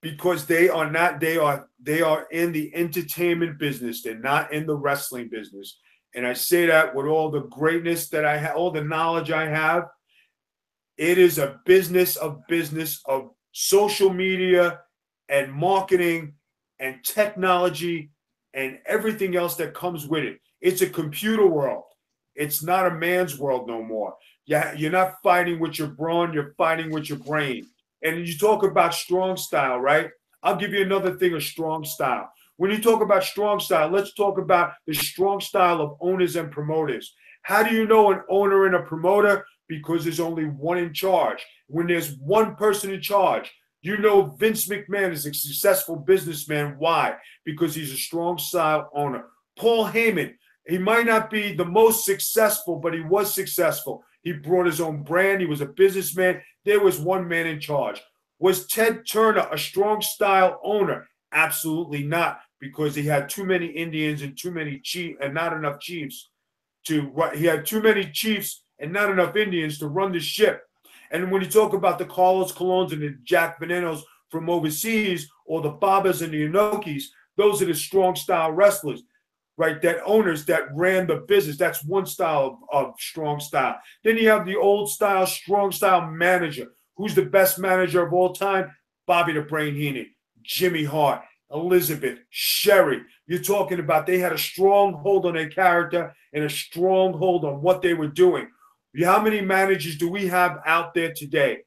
Because they are in the entertainment business. They're not in the wrestling business. And I say that with all the greatness that I have, all the knowledge I have. It is a business of social media and marketing and technology and everything else that comes with it. It's a computer world. It's not a man's world no more. Yeah, you're not fighting with your brawn, you're fighting with your brain. And you talk about strong style, right? I'll give you another thing of strong style. When you talk about strong style, let's talk about the strong style of owners and promoters. How do you know an owner and a promoter? Because there's only one in charge. When there's one person in charge, you know Vince McMahon is a successful businessman. Why? Because he's a strong style owner. Paul Heyman, he might not be the most successful, but he was successful. He brought his own brand. He was a businessman. There was one man in charge. Was Ted Turner a strong style owner? Absolutely not, because he had too many Indians and too many chiefs and not enough chiefs he had too many chiefs and not enough Indians to run the ship. And when you talk about the Carlos Colones and the Jack Venenos from overseas, or the Babas and the Inokis, those are the strong style wrestlers, right? That owners that ran the business. That's one style of strong style. Then you have the old style, strong style manager. Who's the best manager of all time? Bobby the Brain Heenan, Jimmy Hart, Elizabeth, Sherry. You're talking about they had a strong hold on their character and a strong hold on what they were doing. How many managers do we have out there today?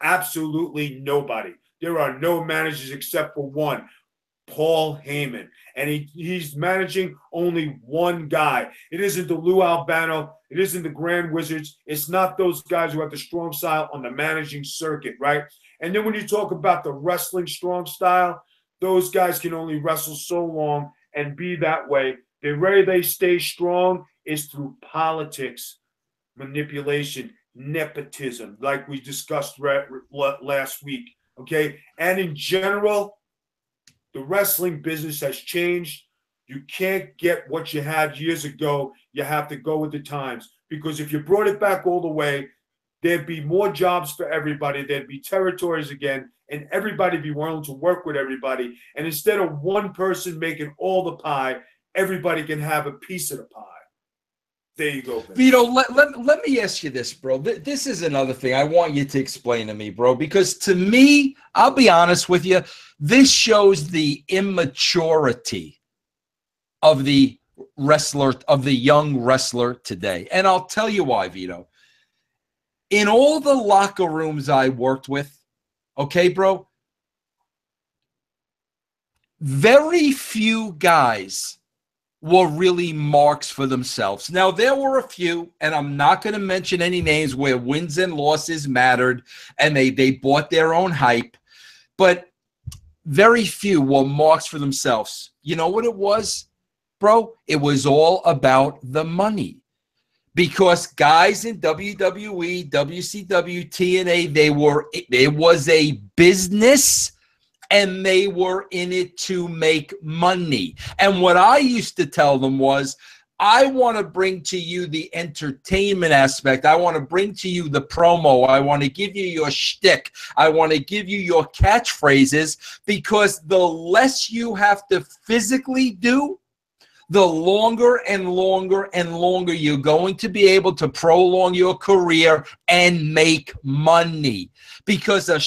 Absolutely nobody. There are no managers except for one, Paul Heyman. And he's managing only one guy. It isn't the Lou Albano. It isn't the Grand Wizards. It's not those guys who have the strong style on the managing circuit, right? And then when you talk about the wrestling strong style, those guys can only wrestle so long and be that way. The way they stay strong is through politics, manipulation, nepotism, like we discussed last week, okay? And in general, the wrestling business has changed. You can't get what you had years ago. You have to go with the times, because if you brought it back all the way, there'd be more jobs for everybody. There'd be territories again, and everybody be willing to work with everybody. And instead of one person making all the pie, everybody can have a piece of the pie. There you go, Vince. Vito, let me ask you this, bro. This is another thing I want you to explain to me, bro, because to me, I'll be honest with you, this shows the immaturity of the wrestler, of the young wrestler today. And I'll tell you why, Vito. In all the locker rooms I worked with, okay, bro, very few guys were really marks for themselves. Now, there were a few, and I'm not going to mention any names, where wins and losses mattered, and they bought their own hype, but very few were marks for themselves. You know what it was, bro? It was all about the money. Because guys in WWE, WCW, TNA, it was a business, and they were in it to make money. And what I used to tell them was, I want to bring to you the entertainment aspect. I want to bring to you the promo. I want to give you your shtick. I want to give you your catchphrases, because the less you have to physically do, the longer and longer and longer you're going to be able to prolong your career and make money. Because a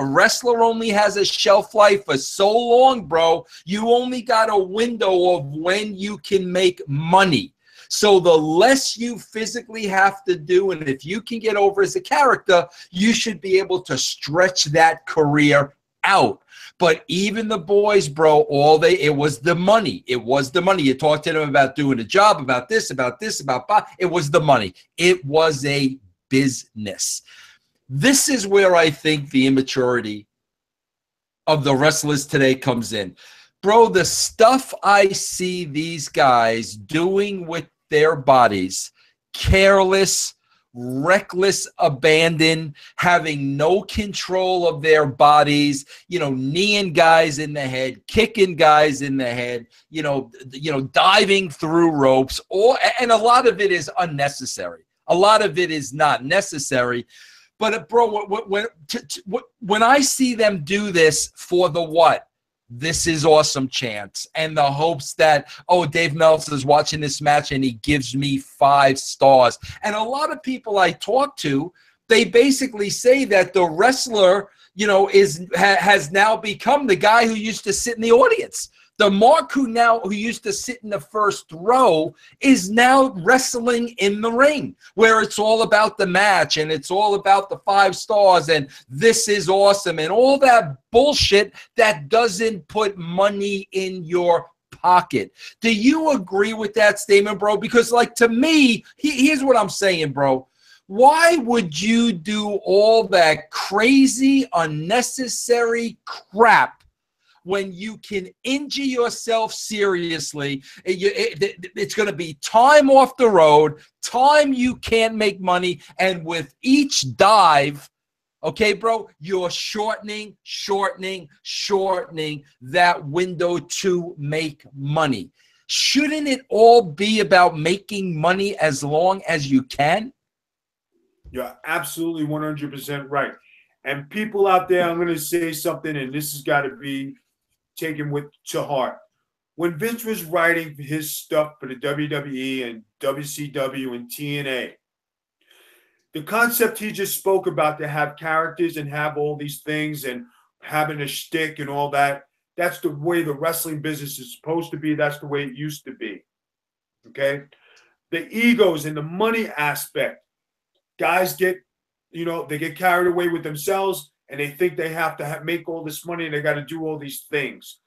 wrestler only has a shelf life for so long, bro. You only got a window of when you can make money. So the less you physically have to do, and if you can get over as a character, you should be able to stretch that career out. But even the boys, bro, it was the money. It was the money. You talked to them about doing a job, about this, it was the money. It was a business. This is where I think the immaturity of the wrestlers today comes in. Bro, the stuff I see these guys doing with their bodies, careless, reckless abandon, having no control of their bodies, kneeing guys in the head, kicking guys in the head, diving through ropes, and a lot of it is unnecessary. A lot of it is not necessary. But bro, when I see them do this for the what? This is awesome chance, and the hopes that, oh, Dave Meltzer's watching this match and he gives me 5 stars. And a lot of people I talk to, they basically say that the wrestler, has now become the guy who used to sit in the audience. The Mark who used to sit in the first row is now wrestling in the ring, where it's all about the match and it's all about the 5 stars and this is awesome and all that bullshit that doesn't put money in your pocket. Do you agree with that statement, bro? Because, to me, here's what I'm saying, bro. Why would you do all that crazy, unnecessary crap when you can injure yourself seriously? It's going to be time off the road, time you can't make money, and with each dive, okay, bro, you're shortening that window to make money. Shouldn't it all be about making money as long as you can? You're absolutely 100% right. And people out there, I'm going to say something, and this has got to be taken to heart. When Vince was writing his stuff for the WWE and WCW and TNA, the concept he just spoke about, to have characters and have all these things and having a shtick and all that, that's the way the wrestling business is supposed to be. That's the way it used to be. Okay? The egos and the money aspect. Guys get, they get carried away with themselves and they think they have to make all this money and they got to do all these things.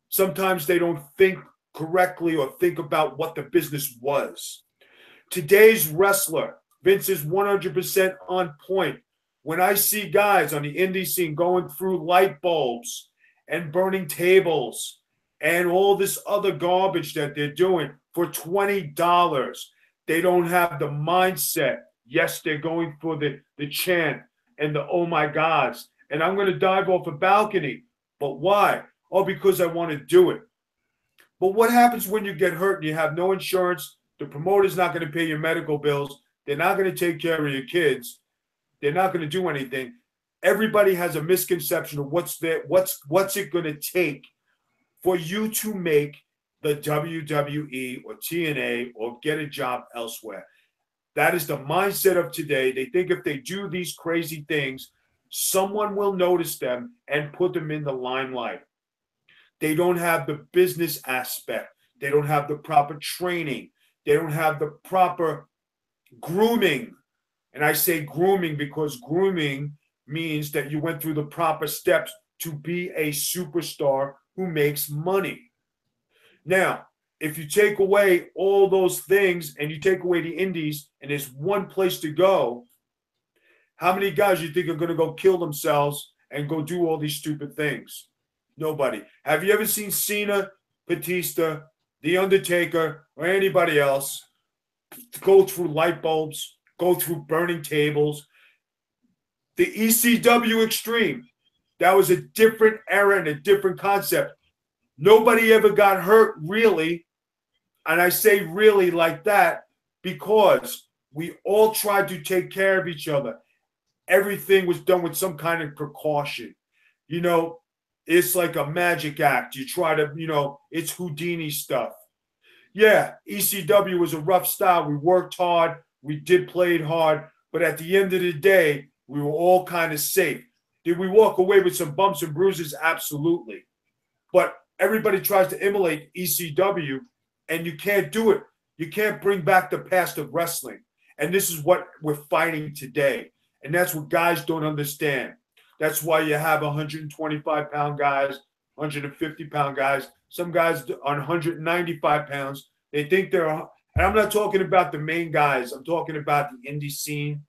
Sometimes they don't think correctly or think about what the business was. Today's wrestler, Vince, is 100% on point. When I see guys on the indie scene going through light bulbs and burning tables and all this other garbage that they're doing for $20, they don't have the mindset. Yes, they're going for the chant and the oh my gods. And I'm going to dive off a balcony. But why? Oh, because I want to do it. But what happens when you get hurt and you have no insurance? The promoter's not going to pay your medical bills. They're not going to take care of your kids. They're not going to do anything. Everybody has a misconception of what's it going to take for you to make the WWE or TNA or get a job elsewhere. That is the mindset of today. They think if they do these crazy things, someone will notice them and put them in the limelight. They don't have the business aspect. They don't have the proper training. They don't have the proper grooming. And I say grooming because grooming means that you went through the proper steps to be a superstar who makes money. Now, if you take away all those things and you take away the indies and there's one place to go, how many guys you think are going to go kill themselves and go do all these stupid things? Nobody. Have you ever seen Cena, Batista, The Undertaker, or anybody else go through light bulbs, go through burning tables? The ECW Extreme, that was a different era and a different concept. Nobody ever got hurt, really. And I say really like that because we all tried to take care of each other. Everything was done with some kind of precaution. It's like a magic act. You try to, it's Houdini stuff. Yeah, ECW was a rough style. We worked hard. We played hard. But at the end of the day, we were all kind of safe. Did we walk away with some bumps and bruises? Absolutely. But everybody tries to emulate ECW, and you can't do it. You can't bring back the past of wrestling. And this is what we're fighting today. And that's what guys don't understand. That's why you have 125-pound guys, 150-pound guys. Some guys on 195 pounds, they think they're, and I'm not talking about the main guys. I'm talking about the indie scene.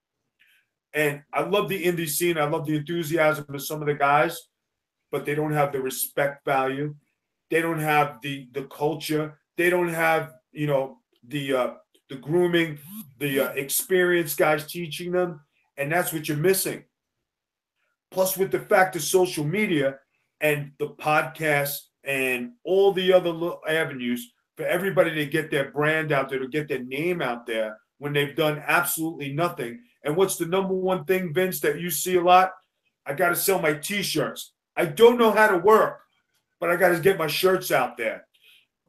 And I love the indie scene. I love the enthusiasm of some of the guys, but they don't have the respect value. They don't have the culture. They don't have, the grooming, the experienced guys teaching them. And that's what you're missing. Plus, with the fact of social media and the podcast and all the other avenues for everybody to get their brand out there, to get their name out there when they've done absolutely nothing. And what's the number one thing, Vince, that you see a lot? I got to sell my T-shirts. I don't know how to work, but I got to get my shirts out there.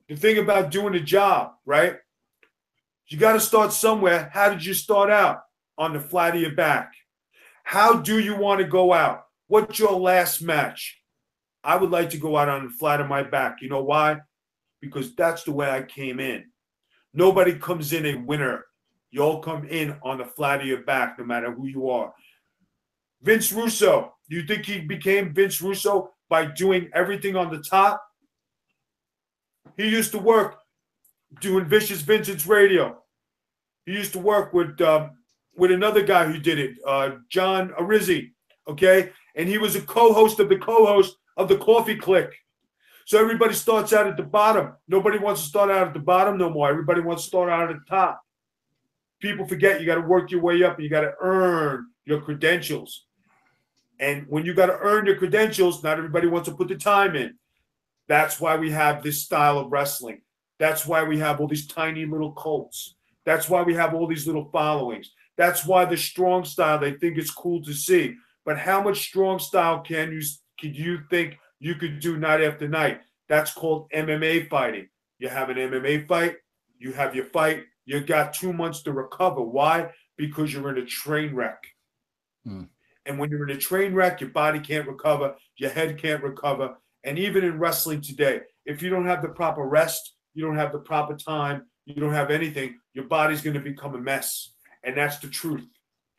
The thing about doing a job, right? You got to start somewhere. How did you start out? On the flat of your back. How do you want to go out? What's your last match? I would like to go out on the flat of my back. You know why? Because that's the way I came in. Nobody comes in a winner. You all come in on the flat of your back, no matter who you are. Vince Russo, do you think he became Vince Russo by doing everything on the top? He used to work doing Vicious Vincent's radio. He used to work with another guy who did it, John Arizzi, okay? And he was a co-host of the Coffee Click. So everybody starts out at the bottom. Nobody wants to start out at the bottom no more. Everybody wants to start out at the top. People forget you got to work your way up. And you got to earn your credentials. And when you got to earn your credentials, not everybody wants to put the time in. That's why we have this style of wrestling. That's why we have all these tiny little cults. That's why we have all these little followings. That's why the strong style, they think it's cool to see. But how much strong style could you think you could do night after night? That's called MMA fighting. You have an MMA fight, you have your fight, you got 2 months to recover. Why? Because you're in a train wreck. And when you're in a train wreck, your body can't recover, your head can't recover. And even in wrestling today, if you don't have the proper rest, you don't have the proper time, you don't have anything, your body's going to become a mess. And that's the truth.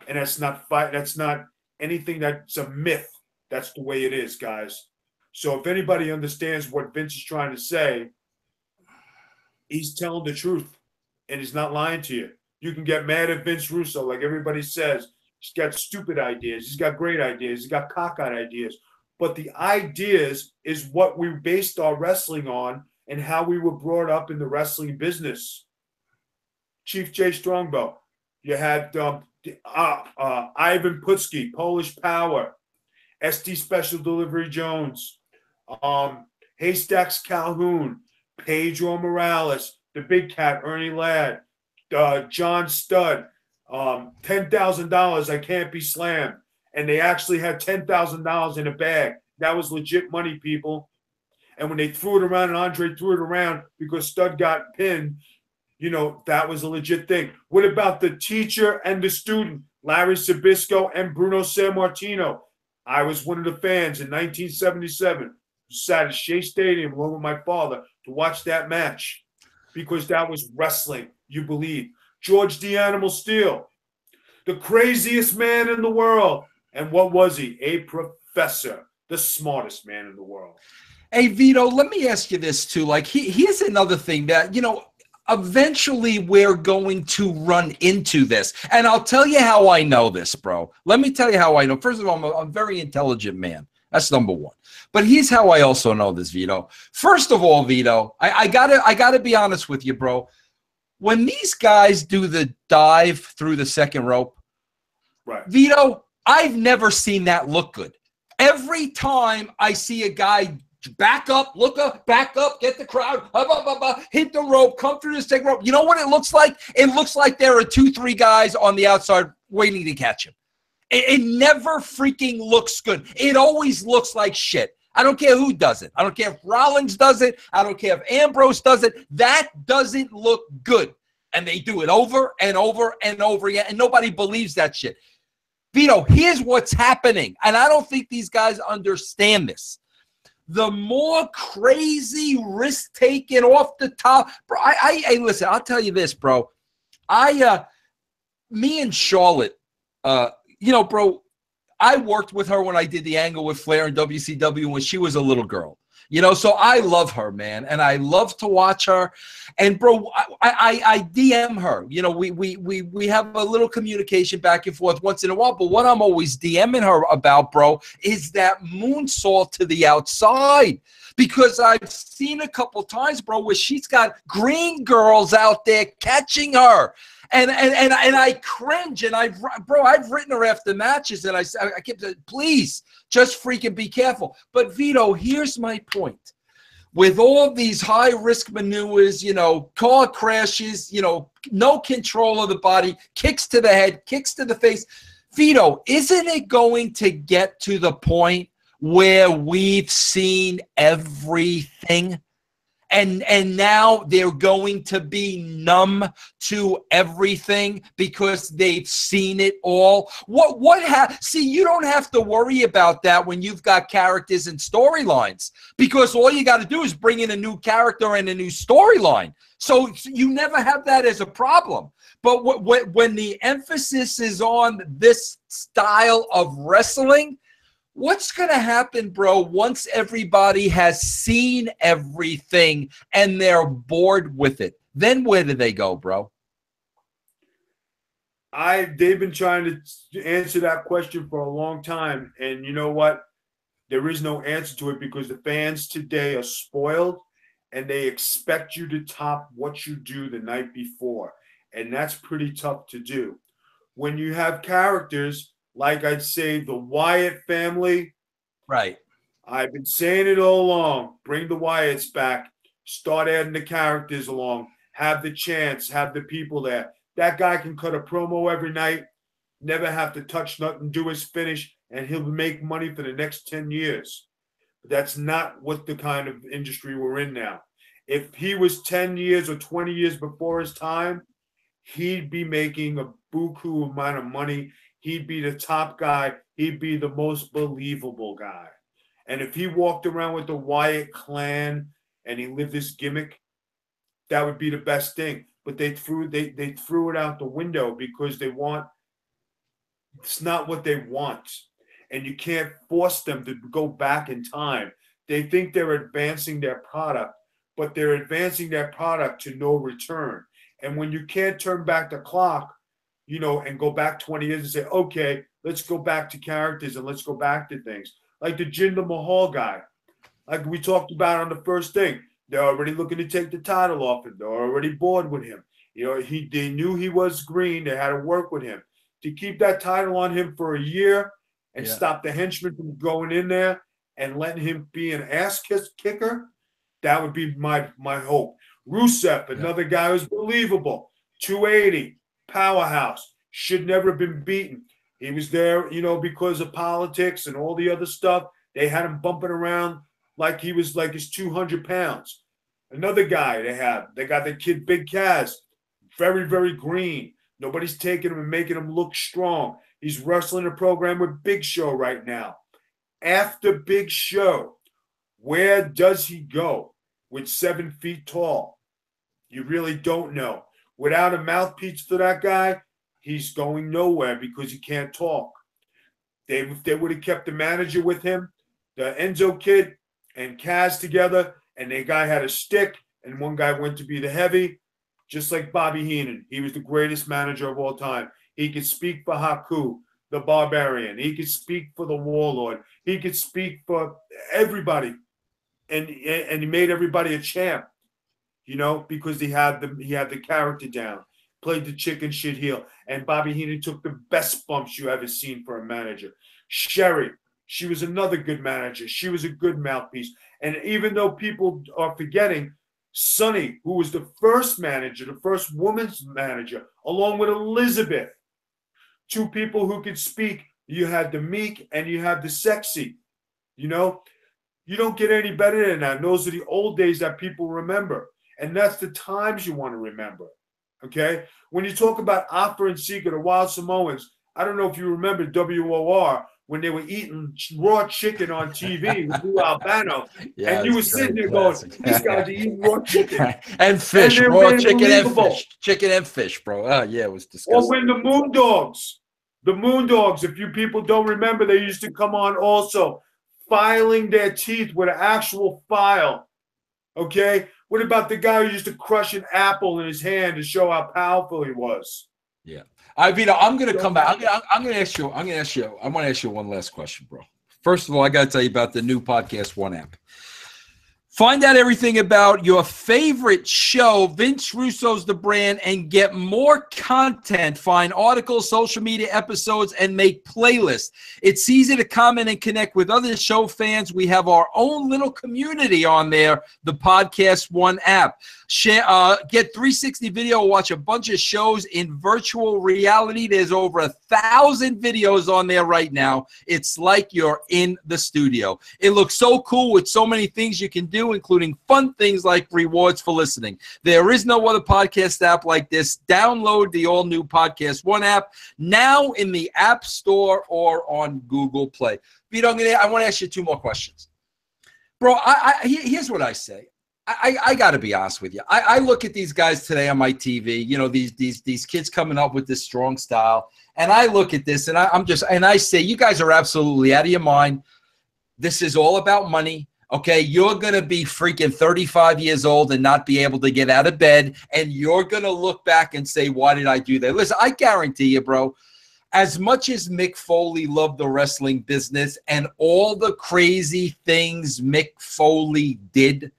And that's not anything that's a myth. That's the way it is, guys. So if anybody understands what Vince is trying to say, he's telling the truth. And he's not lying to you. You can get mad at Vince Russo, like everybody says. He's got stupid ideas. He's got great ideas. He's got cockeyed ideas. But the ideas is what we based our wrestling on and how we were brought up in the wrestling business. Chief Jay Strongbow. You had Ivan Putski, Polish Power, SD Special Delivery Jones, Haystacks Calhoun, Pedro Morales, the Big Cat, Ernie Ladd, John Studd, $10,000, I Can't Be Slammed. And they actually had $10,000 in a bag. That was legit money, people. And when they threw it around and Andre threw it around because Studd got pinned, that was a legit thing. What about the teacher and the student, Larry Sabisco and Bruno Sammartino? I was one of the fans in 1977. Sat at Shea Stadium along with my father to watch that match because that was wrestling, you believe. George the Animal Steele, the craziest man in the world. And what was he? A professor, the smartest man in the world. Hey, Vito, let me ask you this too. Like, here's another thing that, eventually we're going to run into this. And I'll tell you how I know this, bro. Let me tell you how I know. First of all, I'm a very intelligent man. That's number one. But here's how I also know this, Vito. First of all, Vito, I gotta be honest with you, bro. When these guys do the dive through the second rope, right, Vito, I've never seen that look good. Every time I see a guy back up, look up, back up, get the crowd, hit the rope, come through the second rope. You know what it looks like? It looks like there are 2-3 guys on the outside waiting to catch him. It never freaking looks good. It always looks like shit. I don't care who does it. I don't care if Rollins does it. I don't care if Ambrose does it. That doesn't look good. And they do it over and over and over again, and nobody believes that shit. Vito, here's what's happening, and I don't think these guys understand this. The more crazy risk taken off the top, bro. Listen, I'll tell you this, bro. Me and Charlotte, bro, I worked with her when I did the angle with Flair in WCW when she was a little girl. So I love her, man, and I love to watch her. And bro, I DM her. We have a little communication back and forth once in a while. But what I'm always DMing her about, bro, is that moonsault to the outside. Because I've seen a couple times, bro, where she's got green girls out there catching her. And I cringe, and I've written her after matches, and I kept saying, please, just freaking be careful. But Vito, here's my point. With all these high-risk maneuvers, car crashes, no control of the body, kicks to the head, kicks to the face, Vito, isn't it going to get to the point where we've seen everything? And now they're going to be numb to everything because they've seen it all. See, you don't have to worry about that when you've got characters and storylines, because all you got to do is bring in a new character and a new storyline. So you never have that as a problem. But when the emphasis is on this style of wrestling, what's going to happen, bro, once everybody has seen everything and they're bored with it? Then where do they go, bro? They've been trying to answer that question for a long time. And you know what? There is no answer to it because the fans today are spoiled and they expect you to top what you do the night before. And that's pretty tough to do. When you have characters like, I'd say, the Wyatt family. Right. I've been saying it all along. Bring the Wyatts back. Start adding the characters along. Have the chance. Have the people there. That guy can cut a promo every night, never have to touch nothing, do his finish, and he'll make money for the next 10 years. But that's not what the kind of industry we're in now. If he was 10 years or 20 years before his time, he'd be making a buku amount of money. He'd be the top guy. He'd be the most believable guy. And if he walked around with the Wyatt clan and he lived this gimmick, that would be the best thing. But they threw it out the window because it's not what they want. And you can't force them to go back in time. They think they're advancing their product, but they're advancing their product to no return. And when you can't turn back the clock, and go back 20 years and say, okay, let's go back to characters and let's go back to things. Like the Jinder Mahal guy, like we talked about on the first thing. They're already looking to take the title off him. They're already bored with him. They knew he was green. They had to work with him. To keep that title on him for a year and stop the henchman from going in there and letting him be an ass kicker, that would be my hope. Russo, another guy who's believable, 280. Powerhouse, should never have been beaten. He was there, because of politics and all the other stuff. They had him bumping around like he was like his 200 pounds. Another guy they got the kid Big Kaz, very, very green. Nobody's taking him and making him look strong. He's wrestling a program with Big Show right now. After Big Show, where does he go with 7 feet tall? You really don't know. Without a mouthpiece for that guy, he's going nowhere because he can't talk. They would have kept the manager with him, the Enzo kid and Kaz together, and the guy had a stick, and one guy went to be the heavy, just like Bobby Heenan. He was the greatest manager of all time. He could speak for Haku, the Barbarian. He could speak for the Warlord. He could speak for everybody, and he made everybody a champ. Because he had the character down, played the chicken shit heel, and Bobby Heenan took the best bumps you ever seen for a manager. Sherry, she was another good manager. She was a good mouthpiece. And even though people are forgetting, Sunny, who was the first manager, the first woman's manager, along with Elizabeth, 2 people who could speak. You had the meek and you had the sexy. You don't get any better than that. And those are the old days that people remember. And that's the times you want to remember. Okay? When you talk about Afa and Sika, the Wild Samoans, I don't know if you remember WOR when they were eating raw chicken on TV with Lou Albano. Yeah, And you were sitting there going, these guys are eating raw chicken. And fish, and raw chicken and fish. Chicken and fish, bro. Oh, yeah, it was disgusting. Or when the Moondogs, if you people don't remember, they used to come on also, filing their teeth with an actual file. Okay? What about the guy who used to crush an apple in his hand to show how powerful he was? Yeah. Vito, I'm gonna come back. I'm gonna ask you. I want to ask you one last question, bro. First of all, I gotta tell you about the new Podcast One app. Find out everything about your favorite show, Vince Russo's The Brand, and get more content. Find articles, social media episodes, and make playlists. It's easy to comment and connect with other show fans. We have our own little community on there, the Podcast One app. Share, get 360 video, watch a bunch of shows in virtual reality. There's over 1,000 videos on there right now. It's like you're in the studio. It looks so cool with so many things you can do, including fun things like rewards for listening. There is no other podcast app like this. Download the all-new Podcast One app now in the App Store or on Google Play. Vito, I want to ask you two more questions. Bro, here's what I say. I got to be honest with you. I look at these guys today on my TV, you know, these kids coming up with this strong style, and I look at this and I say, you guys are absolutely out of your mind. This is all about money. Okay, you're going to be freaking 35 years old and not be able to get out of bed, and you're going to look back and say, why did I do that? Listen, I guarantee you, bro, as much as Mick Foley loved the wrestling business and all the crazy things Mick Foley did,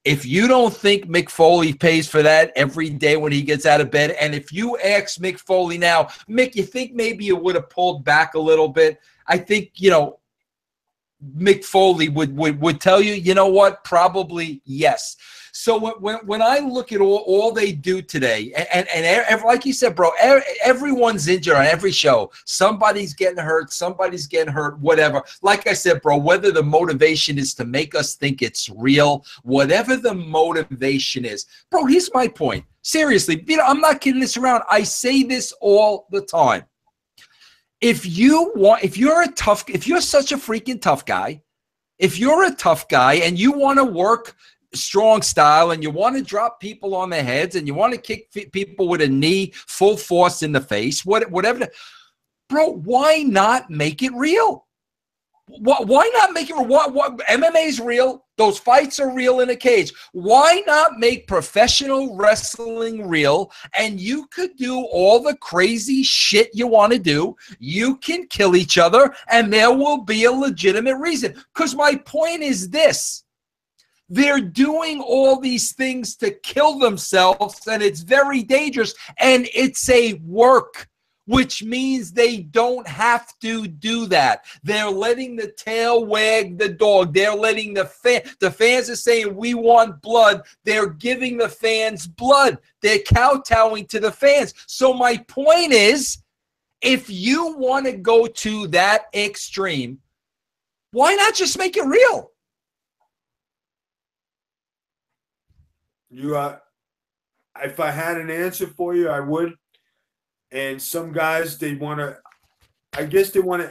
if you don't think Mick Foley pays for that every day when he gets out of bed, and if you ask Mick Foley now, Mick, you think maybe you would have pulled back a little bit? I think, you know, Mick Foley would tell you, you know what, probably yes. So when I look at all they do today, and like you said, bro, everyone's injured on every show. Somebody's getting hurt, whatever. Like I said, bro, whether the motivation is to make us think it's real, whatever the motivation is. Bro, here's my point. Seriously, Vito, I'm not kidding this around. I say this all the time. If you're such a freaking tough guy, if you're a tough guy and you want to work strong style and you want to drop people on their heads and you want to kick people with a knee full force in the face, whatever, bro, why not make it real? Why not make it real? What MMA is real. Those fights are real in a cage. Why not make professional wrestling real? And you could do all the crazy shit you want to do. You can kill each other, and there will be a legitimate reason. Because my point is this. They're doing all these things to kill themselves, and it's very dangerous, and it's a work, which means they don't have to do that. They're letting the tail wag the dog. They're letting the fans are saying, we want blood. They're giving the fans blood. They're kowtowing to the fans. So my point is, if you want to go to that extreme, why not just make it real? If I had an answer for you, I would. And some guys, they want to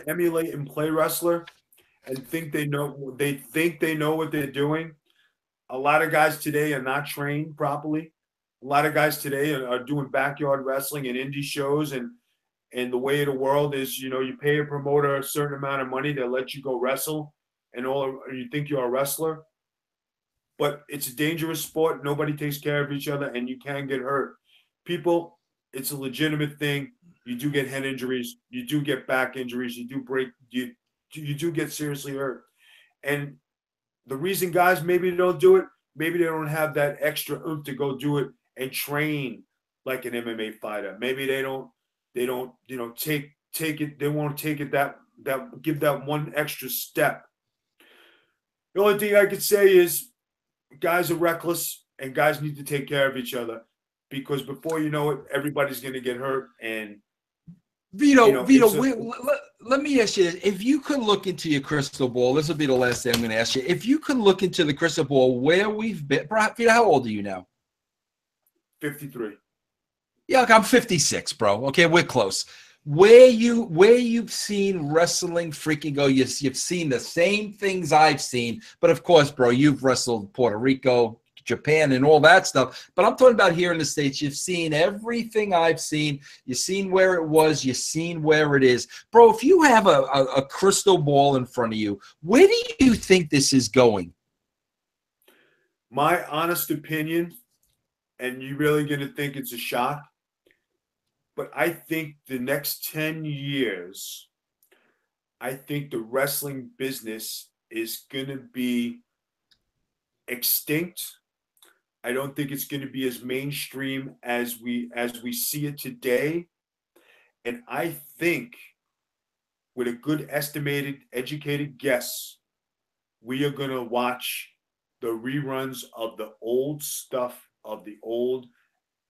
emulate and play wrestler and think they know what they're doing. A lot of guys today are not trained properly. A lot of guys today are doing backyard wrestling and indie shows, and the way of the world is, you know, you pay a promoter a certain amount of money to let you go wrestle, and you think you're a wrestler. But it's a dangerous sport. Nobody takes care of each other, and you can get hurt. People, it's a legitimate thing. You do get head injuries. You do get back injuries. You do get seriously hurt. And the reason guys maybe don't do it, maybe they don't have that extra oomph to go do it and train like an MMA fighter. Maybe they don't, you know, take it. They won't take it give that one extra step. The only thing I could say is guys are reckless, and guys need to take care of each other, because before you know it, everybody's going to get hurt, and You Vito, know, Vito, it's a let me ask you this. If you could look into your crystal ball, this will be the last thing I'm going to ask you. If you could look into the crystal ball where we've been, Vito, how old are you now? 53. Yeah, like I'm 56, bro. Okay, we're close. Where you've seen wrestling freaking go, you've seen the same things I've seen, but of course, bro, you've wrestled Puerto Rico, Japan, and all that stuff. But I'm talking about here in the States. You've seen everything I've seen. You've seen where it was. You've seen where it is, bro. If you have a crystal ball in front of you, where do you think this is going? My honest opinion, and you really going to think it's a shock, but I think the next 10 years, I think the wrestling business is going to be extinct. I don't think it's going to be as mainstream as we see it today. And I think with a good estimated educated guess, we are going to watch the reruns of the old stuff of the old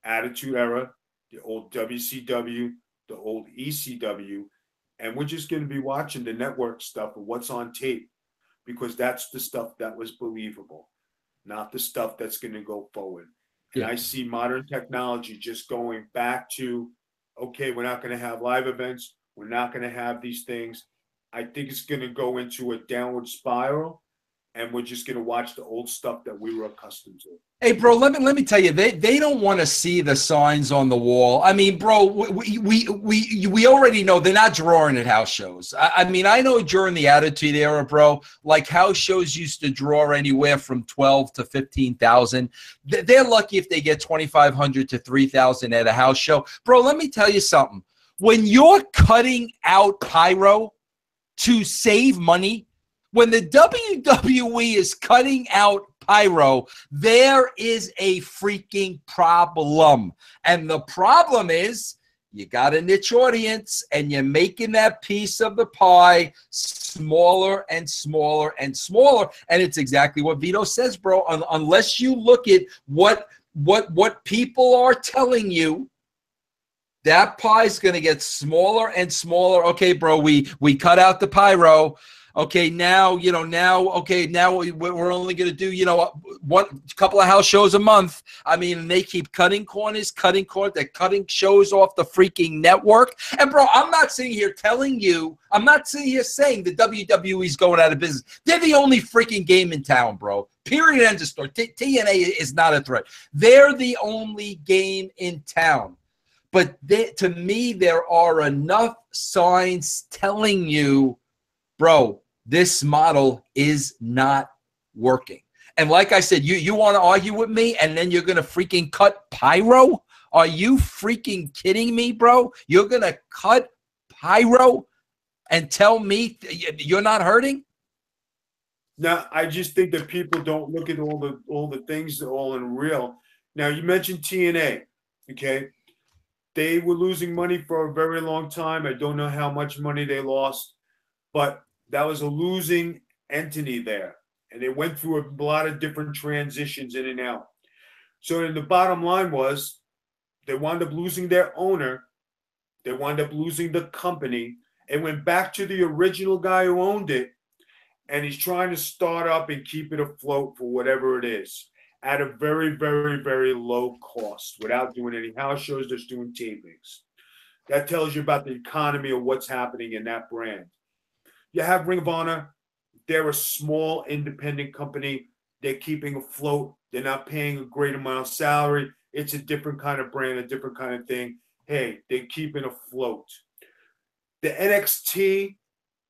Attitude Era, the old WCW, the old ECW, and we're just going to be watching the network stuff of what's on tape because that's the stuff that was believable, not the stuff that's going to go forward. And Yeah. I see modern technology just going back to, okay, we're not going to have live events. We're not going to have these things. I think it's going to go into a downward spiral, and we're just going to watch the old stuff that we were accustomed to. Hey, bro, let me tell you, they don't want to see the signs on the wall. I mean, bro, we already know they're not drawing at house shows. I mean, I know during the Attitude Era, bro, like house shows used to draw anywhere from 12 to 15,000. They're lucky if they get 2,500 to 3,000 at a house show. Bro, let me tell you something. When you're cutting out pyro to save money, when the WWE is cutting out pyro, there is a freaking problem. And the problem is you got a niche audience and you're making that piece of the pie smaller and smaller and smaller. And it's exactly what Vito says, bro. Unless you look at what people are telling you, that pie is going to get smaller and smaller. Okay, bro, we cut out the pyro. Okay, now we're only going to do, one couple of house shows a month. I mean, they keep cutting corners. They're cutting shows off the freaking network. And, bro, I'm not sitting here saying the WWE's going out of business. They're the only freaking game in town, bro. Period, end of story. TNA is not a threat. They're the only game in town. But to me, there are enough signs telling you, bro, this model is not working. And like I said, you want to argue with me and then you're going to freaking cut pyro? Are you freaking kidding me, bro? You're going to cut pyro and tell me you're not hurting? Now, I just think that people don't look at all the things that are all in real. Now, you mentioned TNA, okay? They were losing money for a very long time. I don't know how much money they lost, but that was a losing entity there. And they went through a lot of different transitions in and out. So the bottom line was they wound up losing their owner. They wound up losing the company and went back to the original guy who owned it. And he's trying to start up and keep it afloat for whatever it is at a very, very, very low cost without doing any house shows, just doing tapings. That tells you about the economy of what's happening in that brand. You have Ring of Honor. They're a small independent company. They're keeping afloat. They're not paying a great amount of salary. It's a different kind of brand, a different kind of thing. Hey, they're keeping afloat. The NXT,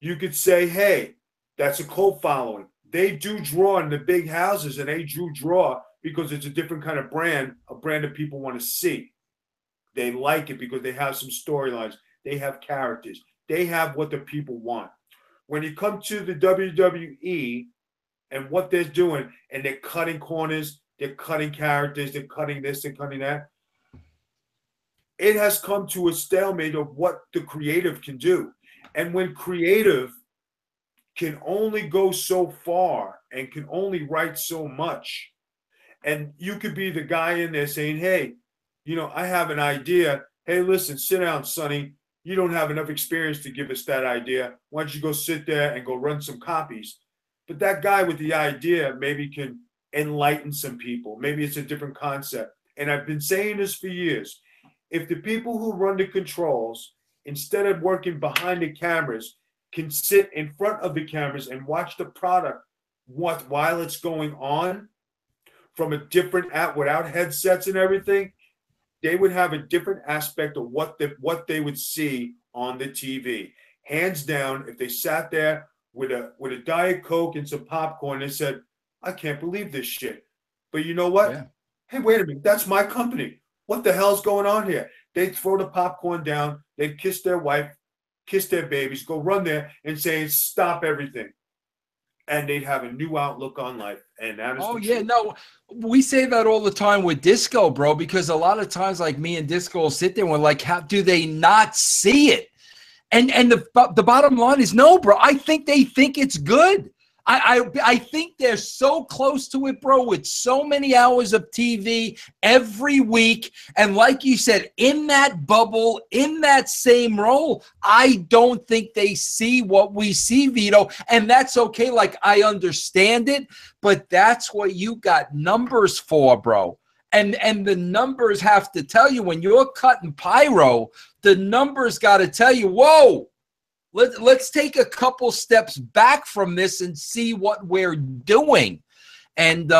you could say, hey, that's a cult following. They do draw in the big houses, and they do draw because it's a different kind of brand, a brand that people want to see. They like it because they have some storylines. They have characters. They have what the people want. When you come to the WWE and what they're doing, and they're cutting corners, they're cutting characters, they're cutting this, they're cutting that, it has come to a stalemate of what the creative can do. And when creative can only go so far and can only write so much. And you could be the guy in there saying, hey, I have an idea. Hey, listen, sit down, Sonny. you don't have enough experience to give us that idea. Why don't you go sit there and go run some copies? But that guy with the idea maybe can enlighten some people. Maybe it's a different concept. And I've been saying this for years. If the people who run the controls, instead of working behind the cameras, can sit in front of the cameras and watch the product while it's going on from a different app without headsets and everything, they would have a different aspect of what they would see on the TV. Hands down, if they sat there with a Diet Coke and some popcorn and said, I can't believe this shit. But you know what? Yeah. Hey, wait a minute. That's my company. What the hell's going on here? They'd throw the popcorn down. They'd kiss their wife, kiss their babies, go run there and say, stop everything. And they'd have a new outlook on life. And that is truth. No, we say that all the time with Disco, bro, because a lot of times, like, me and Disco will sit there and we're like, how do they not see it? And the bottom line is, no, bro, I think they think it's good. I think they're so close to it, bro, with so many hours of TV every week. And like you said, in that bubble, in that same role, I don't think they see what we see, Vito. And that's okay. Like, I understand it, but that's what you got numbers for, bro. And the numbers have to tell you when you're cutting pyro, the numbers got to tell you, whoa, let's take a couple steps back from this and see what we're doing. And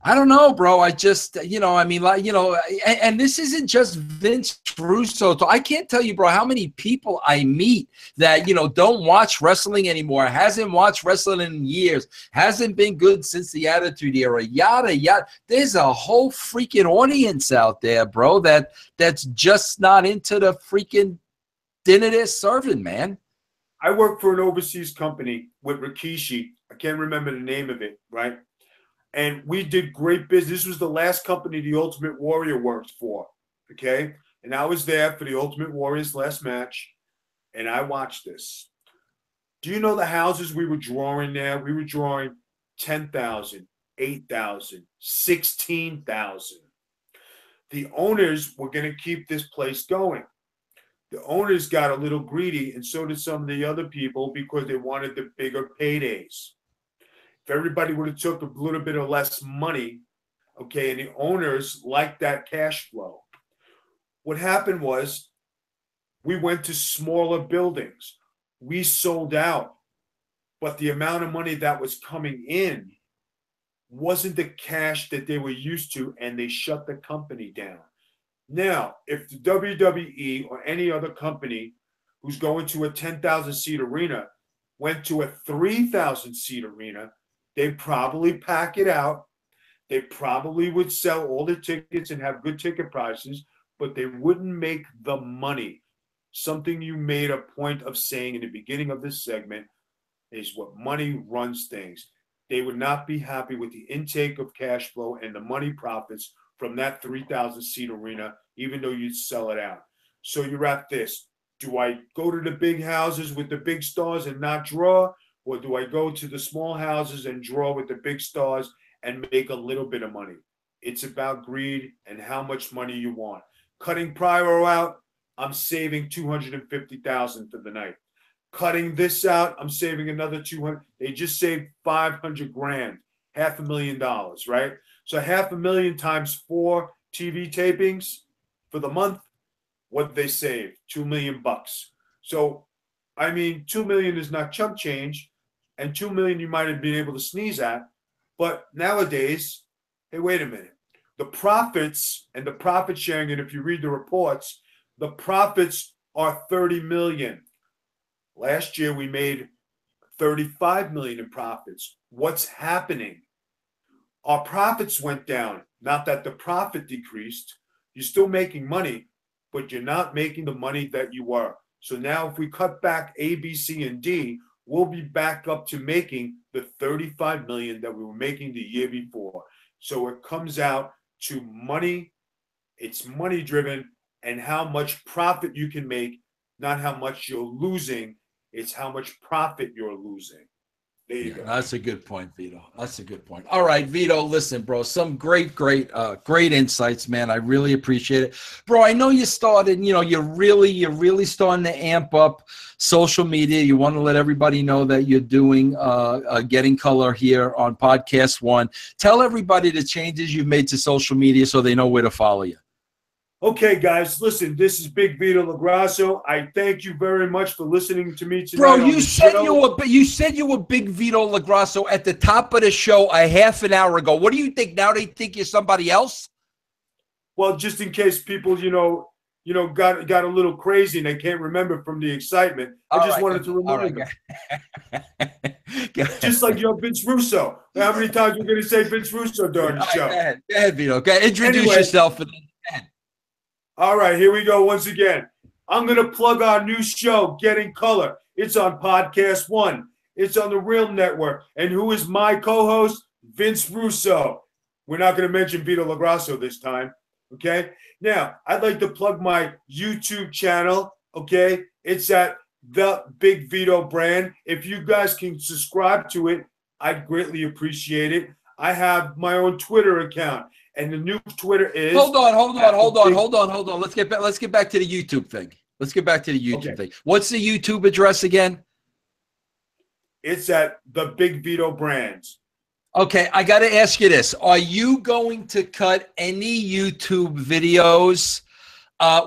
I don't know, bro. I just, and this isn't just Vince Russo. So I can't tell you, bro, how many people I meet that, don't watch wrestling anymore, hasn't watched wrestling in years, hasn't been good since the Attitude Era, yada, yada. There's a whole freaking audience out there, bro, that's just not into the freaking dinner they're serving, man. I work for an overseas company with Rikishi. I can't remember the name of it, right? And we did great business. This was the last company the Ultimate Warrior worked for, okay? And I was there for the Ultimate Warrior's last match, and I watched this. Do you know the houses we were drawing there? We were drawing 10,000, 8,000, 16,000. The owners were going to keep this place going. The owners got a little greedy, and so did some of the other people, because they wanted the bigger paydays. If everybody would have took a little bit of less money, okay, and the owners liked that cash flow, what happened was we went to smaller buildings. We sold out, but the amount of money that was coming in wasn't the cash that they were used to, and they shut the company down. Now, if the WWE or any other company who's going to a 10,000 seat arena went to a 3,000 seat arena, they'd probably pack it out. They probably would sell all the tickets and have good ticket prices, but they wouldn't make the money. Something you made a point of saying in the beginning of this segment is what money runs things. They would not be happy with the intake of cash flow and the money profits from that 3,000 seat arena, even though you'd sell it out. So you're at this. Do I go to the big houses with the big stars and not draw? Or do I go to the small houses and draw with the big stars and make a little bit of money? It's about greed and how much money you want. Cutting Pyro out, I'm saving $250,000 for the night. Cutting this out, I'm saving another 200. They just saved 500 grand, $500,000, right? So $500,000 times 4 TV tapings for the month, what they save? $2 million. So, I mean, $2 million is not chump change, and $2 million you might have been able to sneeze at. But nowadays, hey, wait a minute. The profits and the profit sharing, and if you read the reports, the profits are $30 million. Last year we made $35 million in profits. What's happening? Our profits went down. Not that the profit decreased. You're still making money, but you're not making the money that you were. So now if we cut back A, B, C, and D, we'll be back up to making the $35 million that we were making the year before. So it comes out to money. It's money driven, and how much profit you can make, not how much you're losing. It's how much profit you're losing. There you go. That's a good point, Vito. That's a good point. All right, Vito, listen, bro, some great insights, man. I really appreciate it. Bro, I know you started, you're really starting to amp up social media. You want to let everybody know that you're doing Getting Color here on Podcast One. Tell everybody the changes you've made to social media so they know where to follow you. Okay, guys, listen, this is Big Vito LaGrasso. I thank you very much for listening to me tonight. Bro, you said you were Big Vito LaGrasso at the top of the show a half an hour ago. What do you think now? They think you're somebody else? Well, just in case people, got a little crazy and they can't remember from the excitement. I just wanted to remind them. Just like Vince Russo. How many times we're going to say Vince Russo during the show? Go ahead, Vito. Okay, introduce yourself. All right, here we go once again. I'm going to plug our new show, Getting Color. It's on Podcast One. It's on the Real Network. And who is my co-host? Vince Russo. We're not going to mention Vito LaGrasso this time, okay? Now, I'd like to plug my YouTube channel, okay? It's at The Big Vito Brand. If you guys can subscribe to it, I'd greatly appreciate it. I have my own Twitter account. And the new Twitter is. Hold on. Let's get back to the YouTube thing. Thing. What's the YouTube address again? It's at The Big Vito Brands. Okay, I got to ask you this: are you going to cut any YouTube videos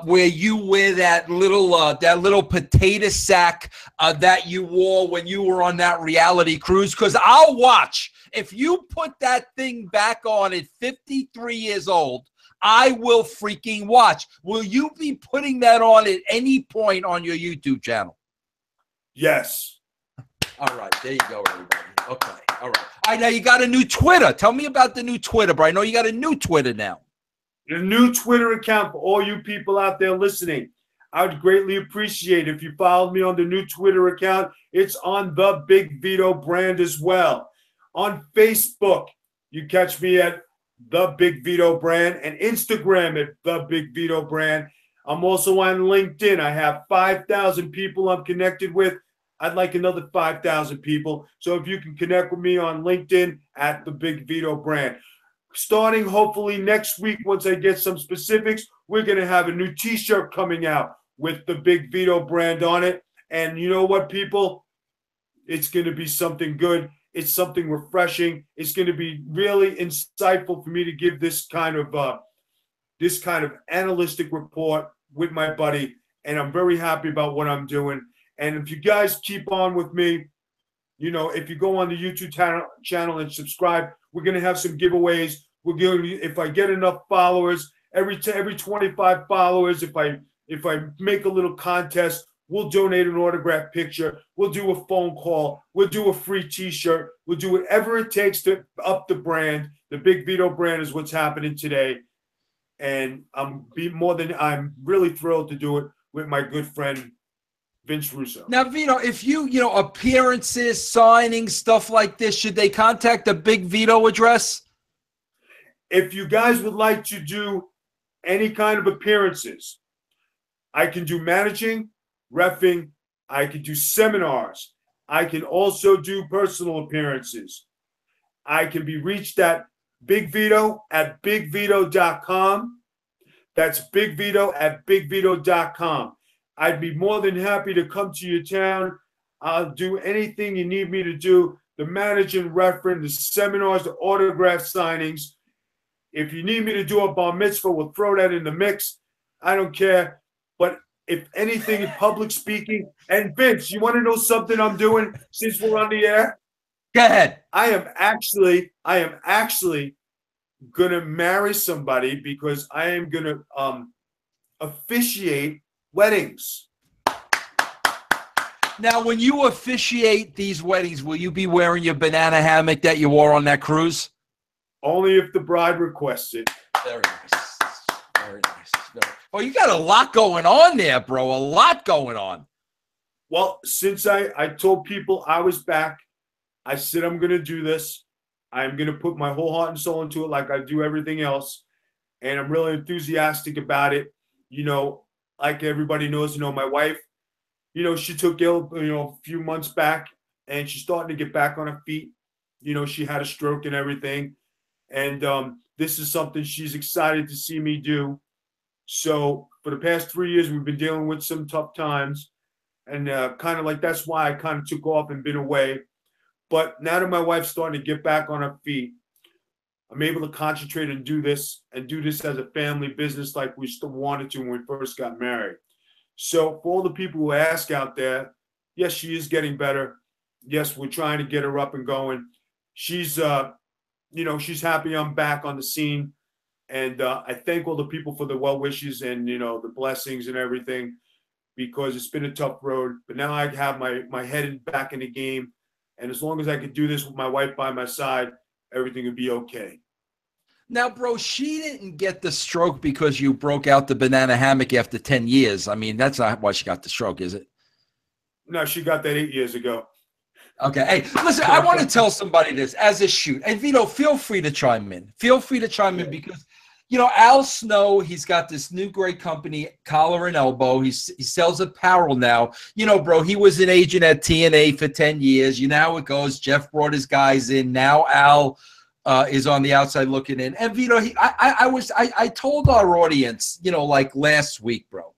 where you wear that little potato sack that you wore when you were on that reality cruise? Because I'll watch. If you put that thing back on at 53 years old, I will freaking watch. Will you be putting that on at any point on your YouTube channel? Yes. All right. There you go, everybody. Okay. All right. All right. Now you got a new Twitter. Tell me about the new Twitter, bro. I know you got a new Twitter now. The new Twitter account for all you people out there listening. I would greatly appreciate if you followed me on the new Twitter account. It's on The Big Vito Brand as well. On Facebook, you catch me at The Big Vito Brand, and Instagram at The Big Vito Brand. I'm also on LinkedIn. I have 5,000 people I'm connected with. I'd like another 5,000 people. So if you can connect with me on LinkedIn at The Big Vito Brand. Starting hopefully next week, once I get some specifics, we're going to have a new T-shirt coming out with The Big Vito Brand on it. And you know what, people? It's going to be something good. It's something refreshing. It's going to be really insightful for me to give this kind of analytic report with my buddy, and I'm very happy about what I'm doing. And if you guys keep on with me, if you go on the YouTube channel and subscribe, we're going to have some giveaways. We're going to, if I get enough followers, every 25 followers, if I make a little contest, we'll donate an autographed picture. We'll do a phone call. We'll do a free T-shirt. We'll do whatever it takes to up the brand. The Big Vito Brand is what's happening today. And I'm really thrilled to do it with my good friend, Vince Russo. Now, Vito, if appearances, signings, stuff like this, should they contact the Big Vito address? If you guys would like to do any kind of appearances, I can do managing, reffing, I can do seminars. I can also do personal appearances. I can be reached at Big Vito at bigvito.com. That's Big Vito at bigvito.com. I'd be more than happy to come to your town. I'll do anything you need me to do. The managing, reference, the seminars, the autograph signings. If you need me to do a bar mitzvah, we'll throw that in the mix. I don't care. But if anything in public speaking, and Vince, you want to know something I'm doing since we're on the air? Go ahead. I am actually gonna marry somebody because I am gonna officiate weddings. Now, when you officiate these weddings, will you be wearing your banana hammock that you wore on that cruise? Only if the bride requests it. Very nice. Very nice. Oh, you got a lot going on there, bro. A lot going on. Well, since I told people I was back, I said I'm going to do this. I'm going to put my whole heart and soul into it like I do everything else. And I'm really enthusiastic about it. Like everybody knows, my wife, she took ill, a few months back. and she's starting to get back on her feet. You know, she had a stroke and everything. And this is something she's excited to see me do. So for the past 3 years, we've been dealing with some tough times. And kind of like that's why I kind of took off and been away. But now that my wife's starting to get back on her feet, I'm able to concentrate and do this as a family business like we still wanted to when we first got married. So for all the people who ask out there, yes, she is getting better. Yes, we're trying to get her up and going. She's, she's happy I'm back on the scene. And I thank all the people for the well wishes and, the blessings and everything, because it's been a tough road. But now I have my head back in the game. And as long as I can do this with my wife by my side, everything will be okay. Now, bro, she didn't get the stroke because you broke out the banana hammock after 10 years. I mean, that's not why she got the stroke, is it? No, she got that 8 years ago. Okay. Hey, listen, I want to tell somebody this as a shoot. And Vito, feel free to chime in. Feel free to chime in because, Al Snow, he's got this new great company, Collar and Elbow. He sells apparel now. Bro, he was an agent at TNA for 10 years. You know how it goes. Jeff brought his guys in. Now Al is on the outside looking in. And Vito, I told our audience, like last week, bro,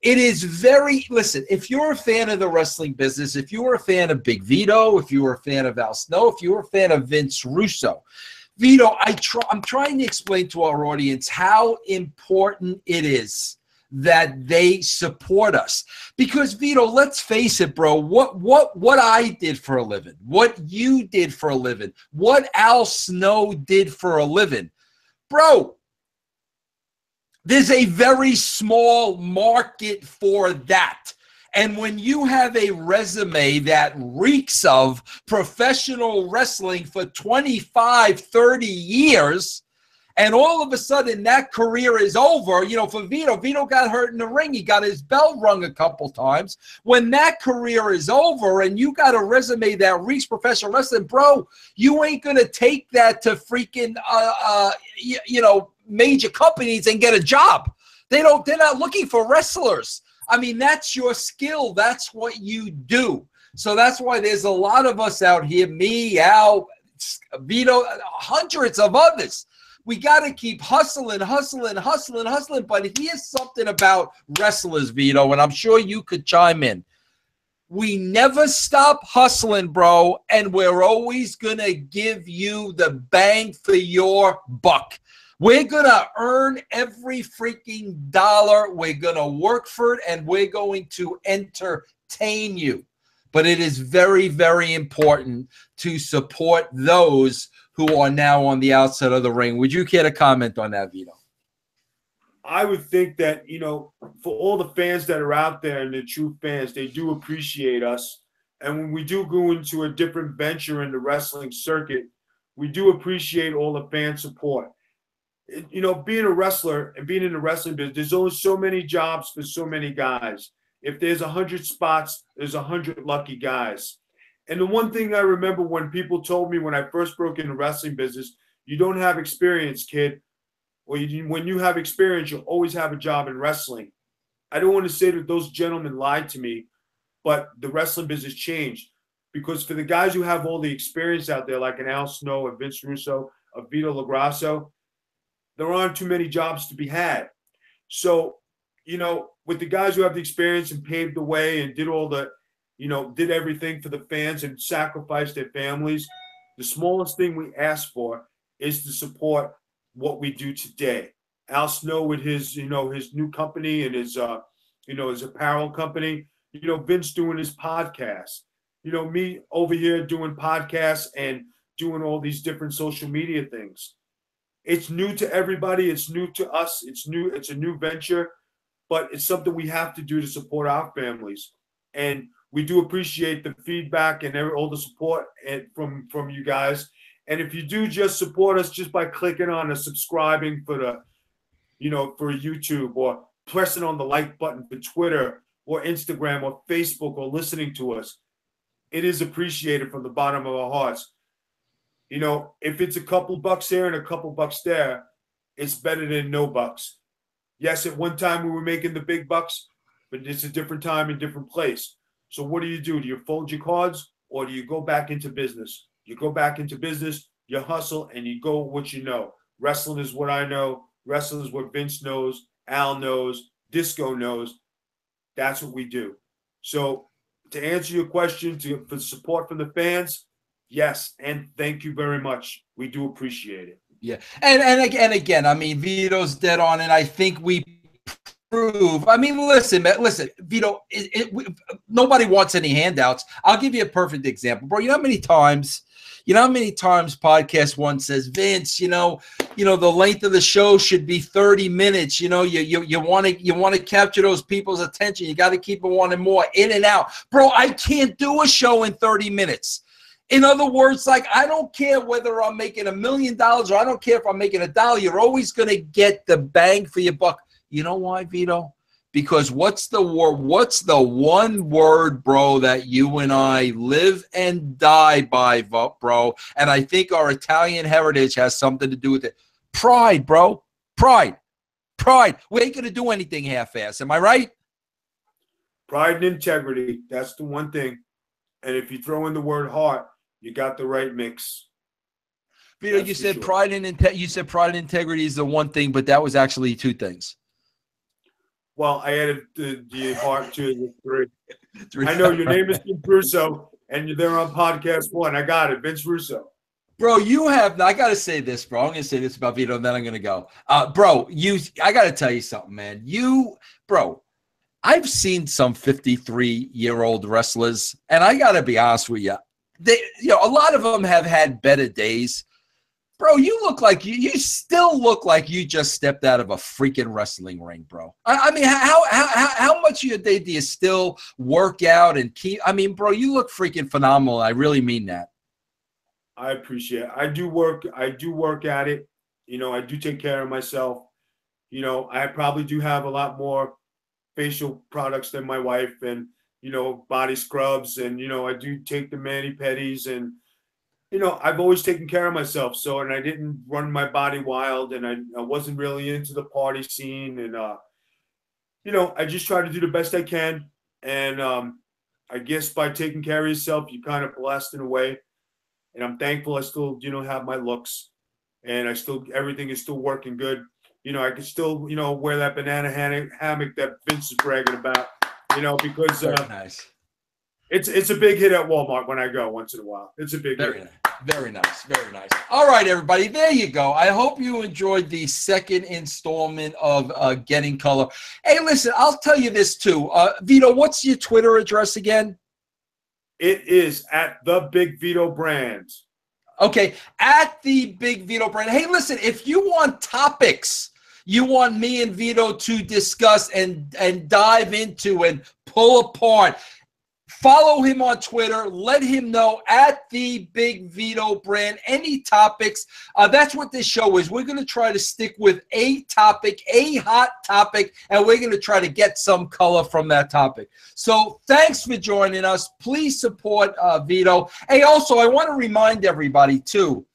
it is listen, if you're a fan of the wrestling business, if you were a fan of Big Vito, if you were a fan of Al Snow, if you were a fan of Vince Russo, Vito, I'm trying to explain to our audience how important it is that they support us. Because Vito, let's face it, bro, what I did for a living, what you did for a living, what Al Snow did for a living, bro, there's a very small market for that. And when you have a resume that reeks of professional wrestling for 25, 30 years, and all of a sudden that career is over, for Vito got hurt in the ring. He got his bell rung a couple times. When that career is over and you got a resume that reeks professional wrestling, bro, you ain't going to take that to freaking, major companies and get a job. They're not looking for wrestlers. I mean, that's your skill. That's what you do. So that's why there's a lot of us out here, me, Al, Vito, hundreds of others. We got to keep hustling. But here's something about wrestlers, Vito, and I'm sure you could chime in. We never stop hustling, bro, and we're always going to give you the bang for your buck. We're going to earn every freaking dollar. We're going to work for it, and we're going to entertain you. But it is very, very important to support those who are now on the outside of the ring. Would you care to comment on that, Vito? I would think that, for all the fans that are out there and the true fans, they do appreciate us. And when we do go into a different venture in the wrestling circuit, we do appreciate all the fan support. Being a wrestler and being in the wrestling business, there's only so many jobs for so many guys. If there's 100 spots, there's 100 lucky guys. And the one thing I remember when people told me when I first broke into wrestling business, you don't have experience, kid. Or when you have experience, you'll always have a job in wrestling. I don't want to say that those gentlemen lied to me, but the wrestling business changed. Because for the guys who have all the experience out there, like an Al Snow, a Vince Russo, a Vito LaGrasso, there aren't too many jobs to be had. So, with the guys who have the experience and paved the way and did all the, did everything for the fans and sacrificed their families, the smallest thing we ask for is to support what we do today. Al Snow with his, his new company and his, his apparel company, Vince doing his podcast, me over here doing podcasts and doing all these different social media things. It's new to everybody. It's new to us. It's a new venture, but it's something we have to do to support our families. And we do appreciate the feedback and all the support from you guys. And if you do just support us just by clicking on the subscribing for for YouTube, or pressing on the like button for Twitter or Instagram or Facebook, or listening to us, it is appreciated from the bottom of our hearts. If it's a couple bucks here and a couple bucks there, it's better than no bucks. Yes, at one time we were making the big bucks, but it's a different time and different place. So what do? Do you fold your cards, or do you go back into business? You go back into business, you hustle, and you go with what you know. Wrestling is what I know. Wrestling is what Vince knows, Al knows, Disco knows. That's what we do. So to answer your question, for support from the fans, yes, and thank you very much. We do appreciate it. Yeah, and again, I mean, Vito's dead on, and I think we prove. I mean, listen, Vito. Nobody wants any handouts. I'll give you a perfect example, bro. You know how many times Podcast One says, Vince, the length of the show should be 30 minutes. You want to capture those people's attention. You got to keep them wanting more, in and out, bro. I can't do a show in 30 minutes. In other words, like, I don't care whether I'm making $1 million or I don't care if I'm making $1. You're always going to get the bang for your buck. You know why, Vito? Because what's the one word, bro, that you and I live and die by, bro? And I think our Italian heritage has something to do with it. Pride, bro. Pride. We ain't going to do anything half-assed. Am I right? Pride and integrity. That's the one thing. And if you throw in the word heart, you got the right mix. Vito, you said pride and integrity is the one thing, but that was actually two things. Well, I added the heart to the three. I know your name is Vince Russo, and you're there on Podcast One. I got it, Vince Russo. Bro, I got to say this, bro. I'm going to say this about Vito, and then I'm going to go. Bro, I got to tell you something, man. Bro, I've seen some 53-year-old wrestlers, and I got to be honest with you. A lot of them have had better days. Bro, you still look like you just stepped out of a freaking wrestling ring, bro. I mean, how much of your day do you still work out and keep? I mean, bro, you look freaking phenomenal. I really mean that. I appreciate it. I do work at it. I do take care of myself. I probably do have a lot more facial products than my wife, and body scrubs, and I do take the mani-pedis, and I've always taken care of myself. So, and I didn't run my body wild, and I wasn't really into the party scene, and I just try to do the best I can. And I guess by taking care of yourself, you kind of blessed in a way. And I'm thankful I still have my looks, and everything is still working good. I can still wear that banana hammock that Vince is bragging about. Because nice. It's a big hit at Walmart when I go once in a while. It's a big hit. Very nice. Very nice. All right, everybody. There you go. I hope you enjoyed the second installment of Getting Color. Hey, listen, I'll tell you this too. Vito, what's your Twitter address again? It is at The Big Vito Brand. Okay, at The Big Vito Brand. Hey, listen, if you want topics you want me and Vito to discuss and dive into and pull apart, follow him on Twitter. Let him know at The Big Vito Brand any topics. That's what this show is. We're going to try to stick with a topic, a hot topic, and we're going to try to get some color from that topic. So thanks for joining us. Please support Vito. Hey, also, I want to remind everybody, too,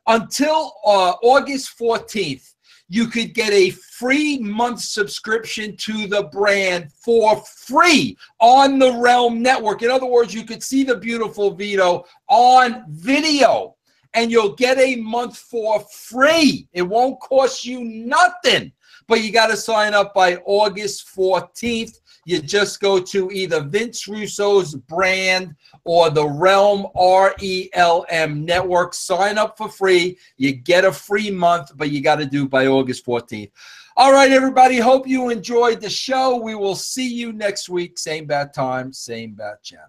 until August 14th, you could get a free month subscription to the brand for free on the Realm Network. In other words, you could see the beautiful Vito on video, and you'll get a month for free. It won't cost you nothing, but you got to sign up by August 14th. You just go to either Vince Russo's brand or the Realm, RELM Network. Sign up for free. You get a free month, but you got to do by August 14th. All right, everybody. Hope you enjoyed the show. We will see you next week. Same bat time, same bat channel.